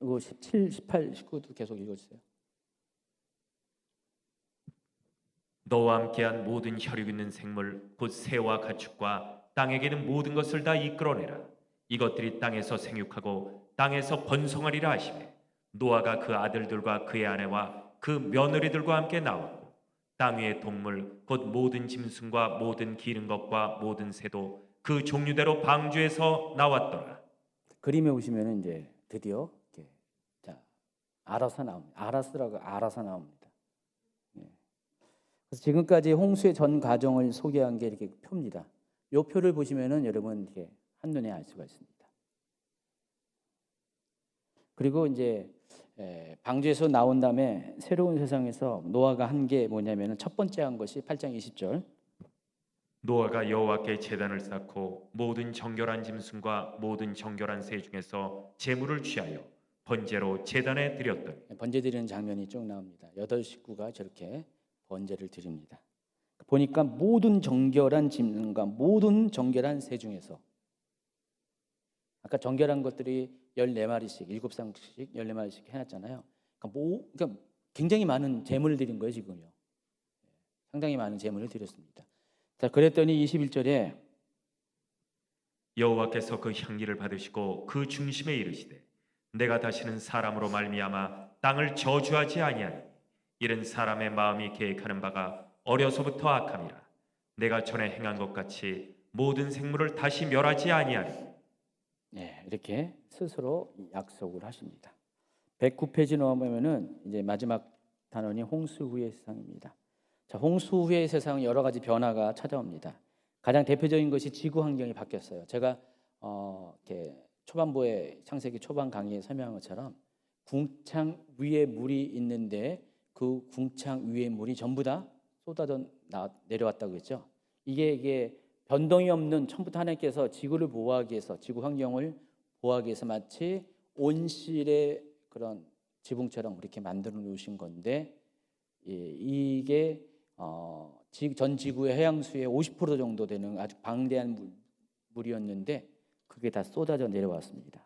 이거 17, 18, 19도 계속 읽어주세요. 너와 함께한 모든 혈육 있는 생물 곧 새와 가축과 땅에게 있는 모든 것을 다 이끌어내라. 이것들이 땅에서 생육하고 땅에서 번성하리라 하시매 노아가 그 아들들과 그의 아내와 그 며느리들과 함께 나왔고 땅 위의 동물 곧 모든 짐승과 모든 기른 것과 모든 새도 그 종류대로 방주에서 나왔더라. 그림에 보시면 이제 드디어 이렇게 알아서 나옵니다. 알아서 나옵니다. 그래서 지금까지 홍수의 전 과정을 소개한 게 이렇게 표입니다. 이 표를 보시면은 여러분 이렇게 한눈에 알 수가 있습니다. 그리고 이제 방주에서 나온 다음에 새로운 세상에서 노아가 한 게 뭐냐면은 첫 번째 한 것이 8장 20절. 노아가 여호와께 제단을 쌓고 모든 정결한 짐승과 모든 정결한 새 중에서 제물을 취하여 번제로 제단에 드렸더니. 번제 드리는 장면이 쭉 나옵니다. 8식구가 저렇게 번제를 드립니다. 보니까 모든 정결한 짐승과 모든 정결한 새 중에서 아까 정결한 것들이 14마리씩 7쌍씩 14마리씩 해놨잖아요. 그러니까 굉장히 많은 제물을 드린 거예요. 지금요. 상당히 많은 제물을 드렸습니다. 자, 그랬더니 21절에 여호와께서 그 향기를 받으시고 그 중심에 이르시되 내가 다시는 사람으로 말미암아 땅을 저주하지 아니하니 이는 사람의 마음이 계획하는 바가 어려서부터 악함이라. 내가 전에 행한 것 같이 모든 생물을 다시 멸하지 아니하리. 이렇게 스스로 약속을 하십니다. 109페이지 넘어가면은 이제 마지막 단원이 홍수 후의 세상입니다. 자, 홍수 후의 세상은 여러 가지 변화가 찾아옵니다. 가장 대표적인 것이 지구 환경이 바뀌었어요. 제가 이렇게 초반부에 창세기 초반 강의에 설명한 것처럼 궁창 위에 물이 있는데 그 궁창 위의 물이 전부 다 쏟아져 내려왔다고 했죠. 이게 변동이 없는 처음부터 하나님께서 지구를 보호하기 위해서 지구 환경을 보호하기 위해서 마치 온실의 그런 지붕처럼 이렇게 만들어 놓으신 건데 이게 전 지구의 해양수의 50% 정도 되는 아주 방대한 물이었는데 그게 다 쏟아져 내려왔습니다.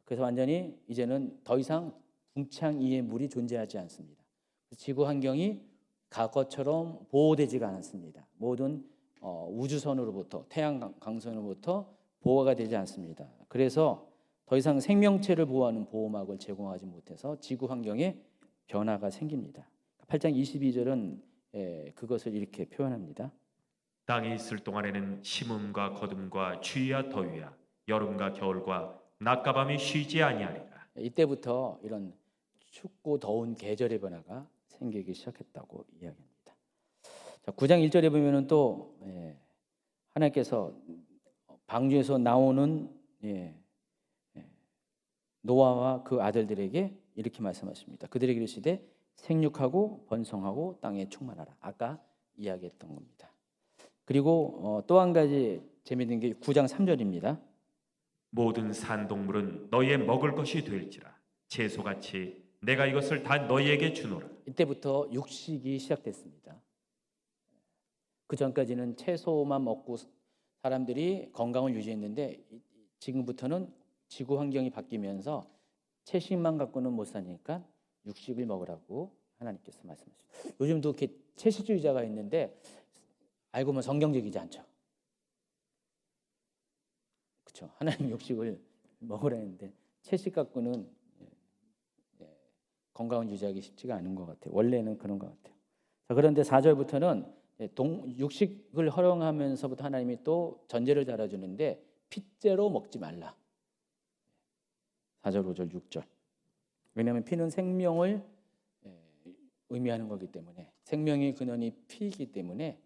그래서 완전히 이제는 더 이상 궁창 위의 물이 존재하지 않습니다. 지구 환경이 과거처럼 보호되지가 않았습니다. 모든 우주선으로부터 태양 광선으로부터 보호가 되지 않습니다. 그래서 더 이상 생명체를 보호하는 보호막을 제공하지 못해서 지구 환경에 변화가 생깁니다. 8장 22절은 그것을 이렇게 표현합니다. 땅이 있을 동안에는 심음과 거둠과 추위와 더위야 여름과 겨울과 낮과 밤이 쉬지 아니하리라. 이때부터 이런 춥고 더운 계절의 변화가 생기기 시작했다고 이야기합니다. 자, 9장 1절에 보면은 또 하나님께서 방주에서 나오는 노아와 그 아들들에게 이렇게 말씀하십니다. 그들에게 이르시되 생육하고 번성하고 땅에 충만하라. 아까 이야기했던 겁니다. 그리고 또 한 가지 재미있는 게 9장 3절입니다. 모든 산동물은 너희의 먹을 것이 될지라 채소같이 내가 이것을 다 너희에게 주노라. 이때부터 육식이 시작됐습니다. 그 전까지는 채소만 먹고 사람들이 건강을 유지했는데 지금부터는 지구 환경이 바뀌면서 채식만 갖고는 못 사니까 육식을 먹으라고 하나님께서 말씀하십니다. 요즘도 이렇게 채식주의자가 있는데 알고 보면 성경적이지 않죠. 그렇죠. 하나님 육식을 먹으라 했는데 채식 갖고는 건강을 유지하기 쉽지가 않은 것 같아요. 원래는 그런 것 같아요. 자, 그런데 4절부터는 육식을 허용하면서부터 하나님이 또 전제를 달아주는데 핏째로 먹지 말라. 4절, 5절, 6절. 왜냐하면 피는 생명을 의미하는 거기 때문에 생명의 근원이 피이기 때문에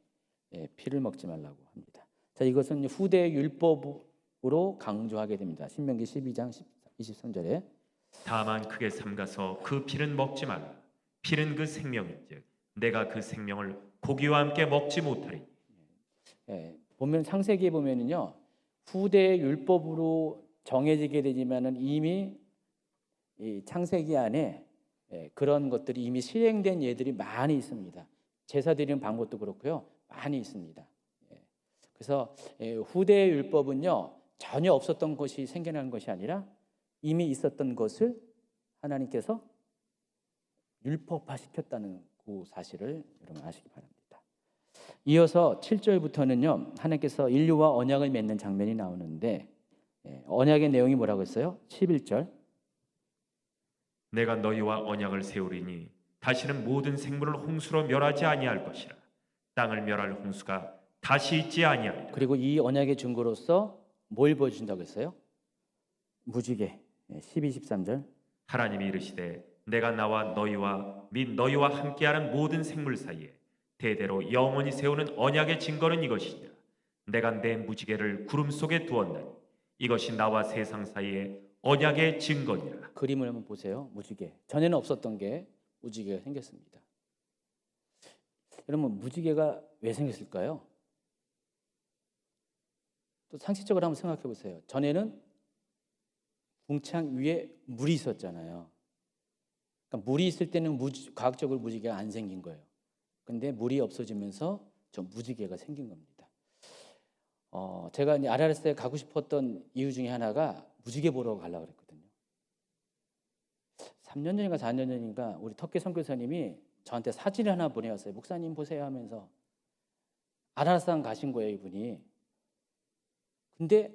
피를 먹지 말라고 합니다. 자, 이것은 후대 율법으로 강조하게 됩니다. 신명기 12장 23절에 다만 크게 삼가서 그 피는 먹지 말라. 피는 그 생명인즉 내가 그 생명을 고기와 함께 먹지 못하리. 보면 창세기에 보면은요 후대 율법으로 정해지게 되지만은 이미 이 창세기 안에 그런 것들이 이미 시행된 예들이 많이 있습니다. 제사 드리는 방법도 그렇고요 많이 있습니다. 그래서 후대 율법은요 전혀 없었던 것이 생겨나는 것이 아니라 이미 있었던 것을 하나님께서 율법화 시켰다는 그 사실을 여러분 아시기 바랍니다. 이어서 7절부터는요 하나님께서 인류와 언약을 맺는 장면이 나오는데 언약의 내용이 뭐라고 했어요? 11절 내가 너희와 언약을 세우리니 다시는 모든 생물을 홍수로 멸하지 아니할 것이라. 땅을 멸할 홍수가 다시 있지 아니하리라. 그리고 이 언약의 증거로서 뭘 보여준다고 했어요? 무지개 12, 13절 하나님이 이르시되 내가 나와 너희와 및 너희와 함께하는 모든 생물 사이에 대대로 영원히 세우는 언약의 증거는 이것이니라. 내가 내 무지개를 구름 속에 두었나니 이것이 나와 세상 사이에 언약의 증거니라. 그림을 한번 보세요. 무지개 전에는 없었던 게 무지개가 생겼습니다. 여러분 무지개가 왜 생겼을까요? 또 상식적으로 한번 생각해 보세요. 전에는 궁창 위에 물이 있었잖아요. 그러니까 물이 있을 때는 과학적으로 무지개가 안 생긴 거예요. 근데 물이 없어지면서 저 무지개가 생긴 겁니다. 제가 이제 아라레스에 가고 싶었던 이유 중에 하나가 무지개 보러 가려고 그랬거든요. 3년 전인가 4년 전인가 우리 터키 선교사님이 저한테 사진을 하나 보내왔어요. 목사님 보세요 하면서 아라산 가신 거예요, 이분이. 근데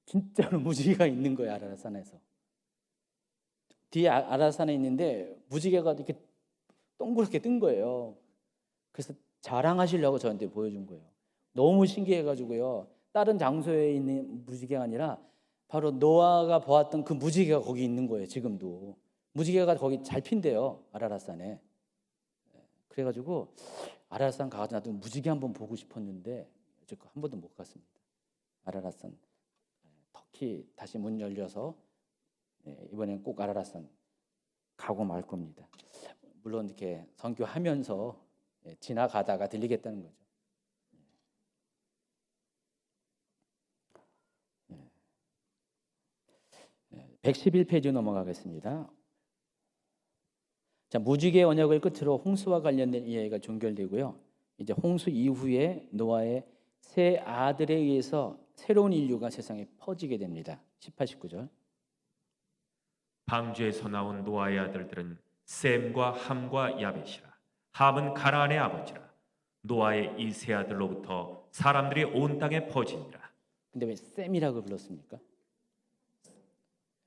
진짜로 무지개가 있는 거예요, 아라산에서. 뒤에 아라산에 있는데 무지개가 이렇게 동그랗게 뜬 거예요. 그래서 자랑하시려고 저한테 보여준 거예요. 너무 신기해가지고요. 다른 장소에 있는 무지개가 아니라 바로 노아가 보았던 그 무지개가 거기 있는 거예요. 지금도 무지개가 거기 잘 핀대요, 아라라산에. 그래가지고 아라라산 가서 나도 무지개 한번 보고 싶었는데 한 번도 못 갔습니다. 아라라산 터키 다시 문 열려서 이번엔 꼭 아라라산 가고 말 겁니다. 물론 이렇게 선교하면서 지나가다가 들리겠다는 거죠. 111페이지 넘어가겠습니다. 자, 무지개 언약을 끝으로 홍수와 관련된 이야기가 종결되고요. 이제 홍수 이후에 노아의 세 아들에 의해서 새로운 인류가 세상에 퍼지게 됩니다. 18, 19절. 방주에서 나온 노아의 아들들은 셈과 함과 야벳이라. 함은 가나안의 아버지라. 노아의 이 세 아들로부터 사람들이 온 땅에 퍼지니라. 근데 왜 셈이라고 불렀습니까?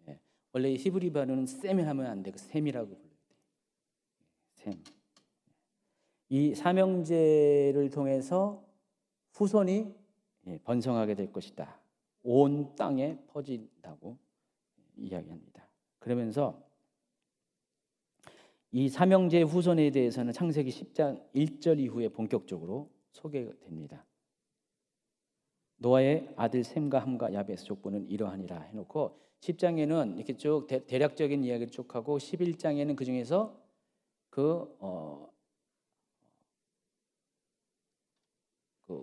예. 원래 히브리 발음은 셈을 하면 안 되고 셈이라고 불러야 돼. 셈. 이 삼형제를 통해서 후손이 번성하게 될 것이다. 온 땅에 퍼진다고 이야기합니다. 그러면서 이 삼형제의 후손에 대해서는 창세기 10장 1절 이후에 본격적으로 소개됩니다. 노아의 아들 셈과 함과 야벳의 족보는 이러하니라 해놓고 10장에는 이렇게 쭉 대략적인 이야기를 쭉 하고 11장에는 그 중에서 그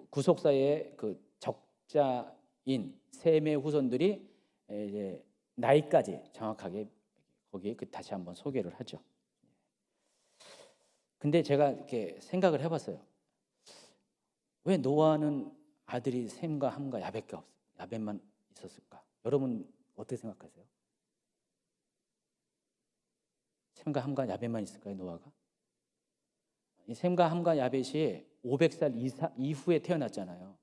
구속사의 그 적자인 셈의 후손들이 이제 나이까지 정확하게 거기에 다시 한번 소개를 하죠. 근데 제가 이렇게 생각을 해봤어요. 왜 노아는 아들이 셈과 함과 야벳만 있었을까? 여러분 어떻게 생각하세요? 셈과 함과 야벳만 있을까요, 노아가? 이 셈과 함과 야벳이 500살 이후에 태어났잖아요.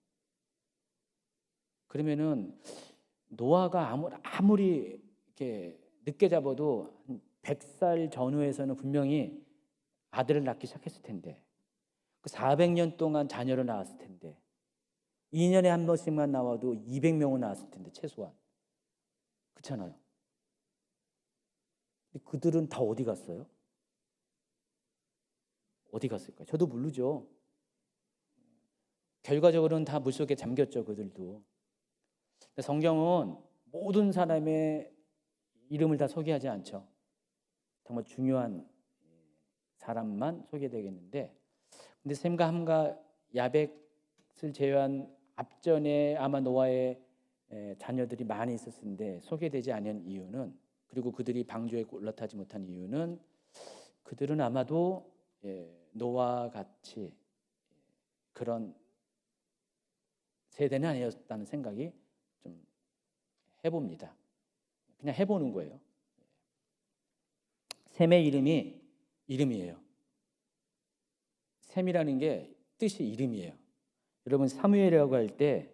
그러면은 노아가 아무리 이렇게 늦게 잡아도 100살 전후에서는 분명히 아들을 낳기 시작했을 텐데, 그 400년 동안 자녀를 낳았을 텐데, 2년에 한 번씩만 나와도 200명은 낳았을 텐데 최소한. 그렇잖아요. 그들은 다 어디 갔어요? 어디 갔을까요? 저도 모르죠. 결과적으로는 다 물속에 잠겼죠, 그들도. 성경은 모든 사람의 이름을 다 소개하지 않죠. 정말 중요한 사람만 소개되겠는데, 근데 셈과 함과 야벳을 제외한 앞전에 아마 노아의 자녀들이 많이 있었을 텐데 소개되지 않은 이유는, 그리고 그들이 방주에 올라타지 못한 이유는 그들은 아마도 노아와 같이 그런 세대는 아니었다는 생각이 좀 해봅니다. 그냥 해보는 거예요. 셈의 이름이에요. 셈이라는 게 뜻이 이름이에요. 여러분 사무엘이라고 할 때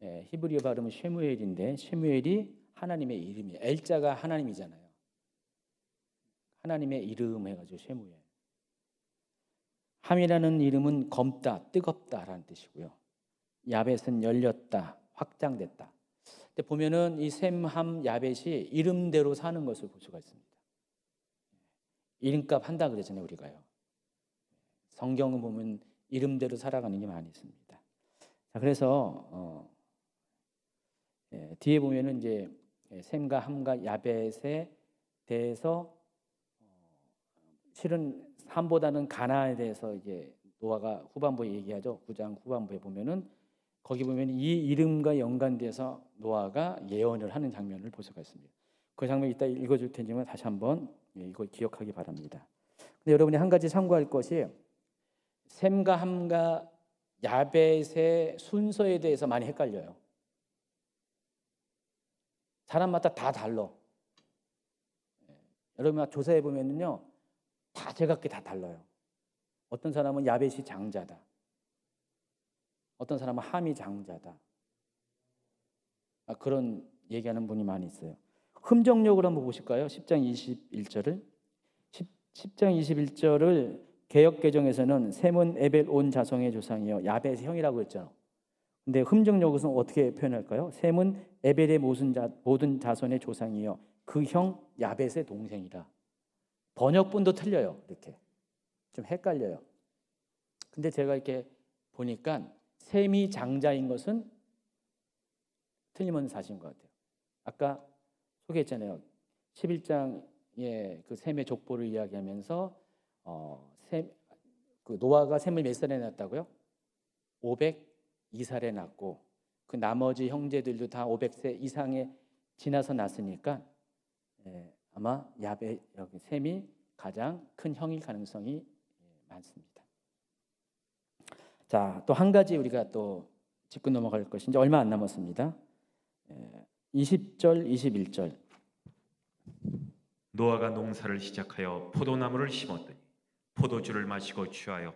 히브리어 발음은 쉐무엘인데 쉐무엘이 하나님의 이름이에요. 엘자가 하나님이잖아요. 하나님의 이름 해가지고 쉐무엘. 함이라는 이름은 검다, 뜨겁다라는 뜻이고요. 야벳은 열렸다, 확장됐다. 근데 보면은 이 셈, 함, 야벳이 이름대로 사는 것을 볼 수가 있습니다. 이름값 한다 그러잖아요, 우리가요. 성경을 보면 이름대로 살아가는 게 많이 있습니다. 자, 그래서 뒤에 보면은 이제 셈과 함과 야벳에 대해서 실은 함보다는 가나안에 대해서 이제 노아가 후반부에 얘기하죠. 9장 후반부에 보면은 거기 보면 이 이름과 연관돼서 노아가 예언을 하는 장면을 볼 수가 있습니다. 그 장면 이따 읽어줄 테지만 다시 한번 이걸 기억하기 바랍니다. 근데 여러분이 한 가지 참고할 것이 셈과 함과 야벳의 순서에 대해서 많이 헷갈려요. 사람마다 다 달라. 여러분 조사해 보면은요, 다 제각기 다 달라요. 어떤 사람은 야벳이 장자다. 어떤 사람은 함이 장자다. 그런 얘기하는 분이 많이 있어요. 흠정력을 한번 보실까요? 10장 21절을 10장 21절을 개역개정에서는 셈은 에벨 온 자성의 조상이요 야벳의 형이라고 했죠. 근데 흠정력은 어떻게 표현할까요? 셈은 에벨의 모든 자손의 조상이요 그 형 야벳의 동생이라. 번역본도 틀려요. 이렇게 좀 헷갈려요. 근데 제가 이렇게 보니까 셈이 장자인 것은 틀림없는 사실인 것 같아요. 아까 소개했잖아요. 11장에 그 셈의 족보를 이야기하면서 그 노아가 셈을 몇 살에 낳았다고요? 502살에 낳고 그 나머지 형제들도 다 500세 이상에 지나서 낳았으니까 아마 야벳 여기 셈이 가장 큰 형일 가능성이 많습니다. 자, 또 한 가지 우리가 또 짚고 넘어갈 것이 이제 얼마 안 남았습니다. 20절, 21절. 노아가 농사를 시작하여 포도나무를 심었더니 포도주를 마시고 취하여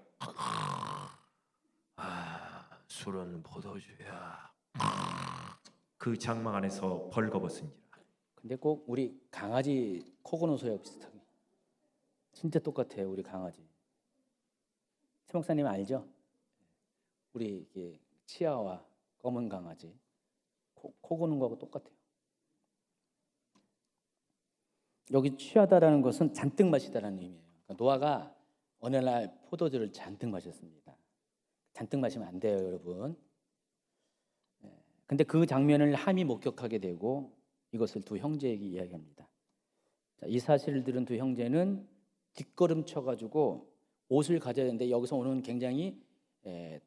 술은 포도주야. 그 장막 안에서 벌거벗은지라. 근데 꼭 우리 강아지 코 고는 소리와 비슷하게 진짜 똑같아요. 우리 강아지. 최 목사님 알죠? 우리 이게 치아와 검은 강아지 코 고는 거하고 똑같아요. 여기 취하다라는 것은 잔뜩 마시다라는 의미예요. 그러니까 노아가 어느 날 포도주를 잔뜩 마셨습니다. 잔뜩 마시면 안 돼요, 여러분. 근데 그 장면을 함이 목격하게 되고 이것을 두 형제에게 이야기합니다. 자, 이 사실을 들은 두 형제는 뒷걸음 쳐가지고 옷을 가져야 되는데 여기서 오는 굉장히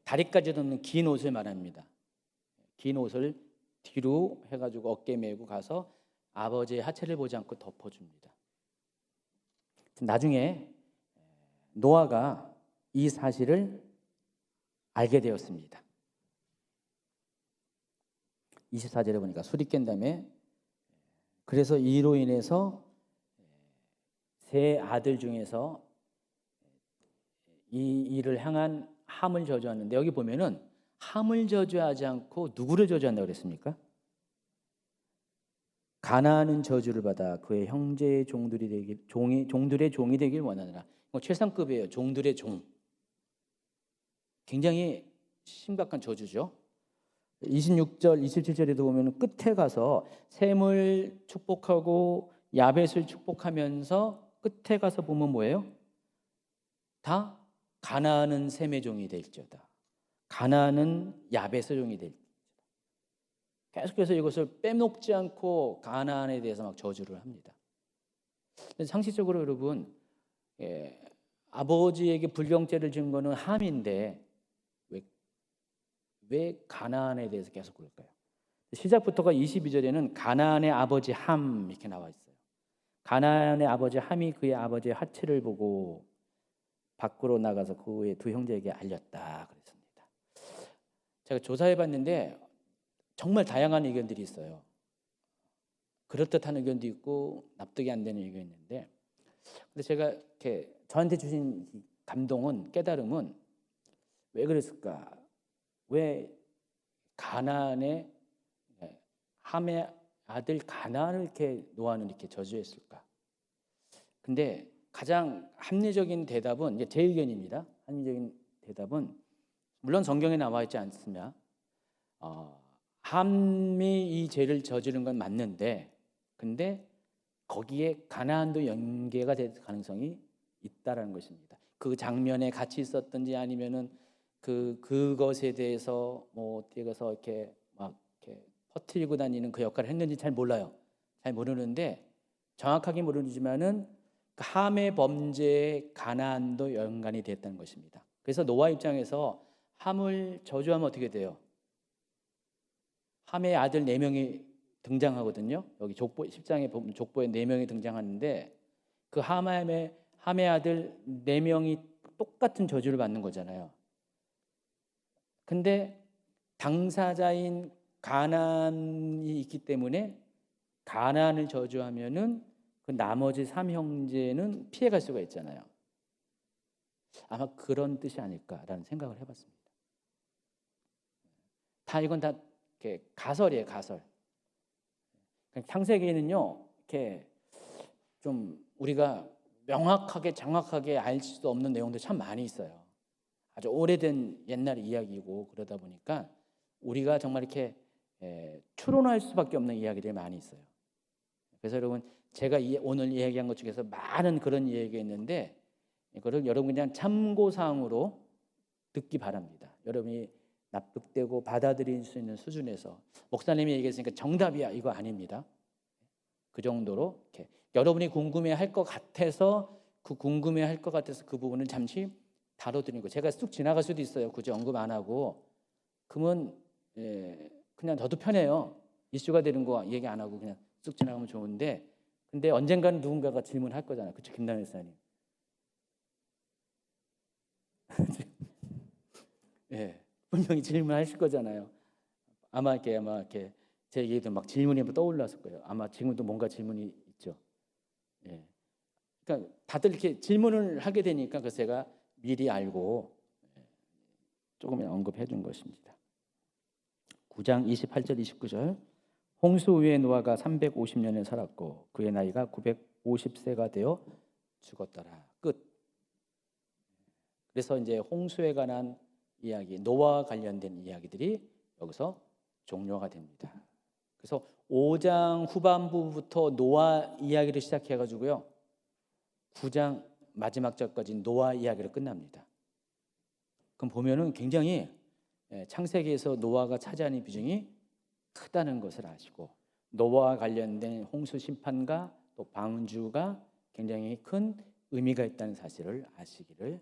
다리까지 닿는 긴 옷을 말합니다. 긴 옷을 뒤로 해가지고 어깨 메고 가서 아버지의 하체를 보지 않고 덮어줍니다. 나중에 노아가 이 사실을 알게 되었습니다. 24절에 보니까 술이 깬 다음에 그래서 이로 인해서 세 아들 중에서 이 일을 향한 함을 저주하는데 여기 보면은 함을 저주하지 않고 누구를 저주한다고 그랬습니까? 가나안은 저주를 받아 그의 형제의 종들의 종이 되길 원하느라. 최상급이에요. 종들의 종. 굉장히 심각한 저주죠. 26절, 27절에도 보면 끝에 가서 셈을 축복하고 야벳을 축복하면서 끝에 가서 보면 뭐예요? 다 가나안은 셈의 종이 될지어다. 가나안은 야벳의 종이 될지어다. 계속해서 이것을 빼먹지 않고 가나안에 대해서 막 저주를 합니다. 상식적으로 여러분, 아버지에게 불경죄를 지은 거는 함인데 왜 가나안에 대해서 계속 그럴까요? 시작부터가 22절에는 가나안의 아버지 함 이렇게 나와 있어요. 가나안의 아버지 함이 그의 아버지의 하체를 보고 밖으로 나가서 그의 두 형제에게 알렸다 그랬습니다. 제가 조사해봤는데 정말 다양한 의견들이 있어요. 그럴듯한 의견도 있고 납득이 안 되는 의견이 있는데, 근데 제가 이렇게 저한테 주신 감동은 깨달음은 왜 그랬을까? 왜 가나안의 함의 아들 가나안을 이렇게 노아는 이렇게 저주했을까? 근데 가장 합리적인 대답은 이제 제 의견입니다. 합리적인 대답은 물론 성경에 나와 있지 않습니다. 함이 이 죄를 저지른 건 맞는데, 근데 거기에 가나안도 연계가 될 가능성이 있다라는 것입니다. 그 장면에 같이 있었든지 아니면은 그것에 대해서 뭐 어떻게 가서 이렇게 막 이렇게 퍼뜨리고 다니는 그 역할을 했는지 잘 몰라요. 잘 모르는데 정확하게 모르지만은 그 함의 범죄에 가나안도 연관이 됐다는 것입니다. 그래서 노아 입장에서 함을 저주하면 어떻게 돼요? 함의 아들 4명이 등장하거든요. 여기 족보 10장에 보면 족보에 4명이 등장하는데 그 함의 아들 4명이 똑같은 저주를 받는 거잖아요. 근데 당사자인 가나안이 있기 때문에 가나안을 저주하면은 그 나머지 3형제는 피해갈 수가 있잖아요. 아마 그런 뜻이 아닐까라는 생각을 해봤습니다. 이건 다 이렇게 가설이에요, 가설. 창세기에는요, 이렇게 좀 우리가 명확하게 정확하게 알 수도 없는 내용도 참 많이 있어요. 아주 오래된 옛날 이야기고 그러다 보니까 우리가 정말 이렇게 추론할 수밖에 없는 이야기들이 많이 있어요. 그래서 여러분 제가 오늘 이야기한 것 중에서 많은 그런 이야기가 있는데 이거를 여러분 그냥 참고사항으로 듣기 바랍니다. 여러분이 납득되고 받아들일 수 있는 수준에서 목사님이 얘기했으니까 정답이야 이거 아닙니다. 그 정도로 이렇게 여러분이 궁금해할 것 같아서 그 부분을 잠시 다뤄드리는 거. 제가 쑥 지나갈 수도 있어요. 굳이 언급 안 하고. 그러면 그냥 저도 편해요. 이슈가 되는 거 얘기 안 하고 그냥 쑥 지나가면 좋은데, 근데 언젠가는 누군가가 질문할 거잖아요. 그렇죠, 김남일 목사님. 예, 분명히 질문하실 거잖아요. 아마 이렇게 제 얘기도 막 질문이 떠올랐을 거예요. 아마 지금도 뭔가 질문이 있죠. 예. 그러니까 다들 이렇게 질문을 하게 되니까 그래서 제가 미리 알고 조금이나 언급해 준 것입니다. 9장 28절 29절. 홍수 후에 노아가 350년을 살았고 그의 나이가 950세가 되어 죽었더라. 끝. 그래서 이제 홍수에 관한 이야기, 노아와 관련된 이야기들이 여기서 종료가 됩니다. 그래서 5장 후반부부터 노아 이야기를 시작해 가지고요. 9장 마지막 절까지 노아 이야기로 끝납니다. 그럼 보면은 굉장히 창세기에서 노아가 차지하는 비중이 크다는 것을 아시고, 노아와 관련된 홍수 심판과 또 방주가 굉장히 큰 의미가 있다는 사실을 아시기를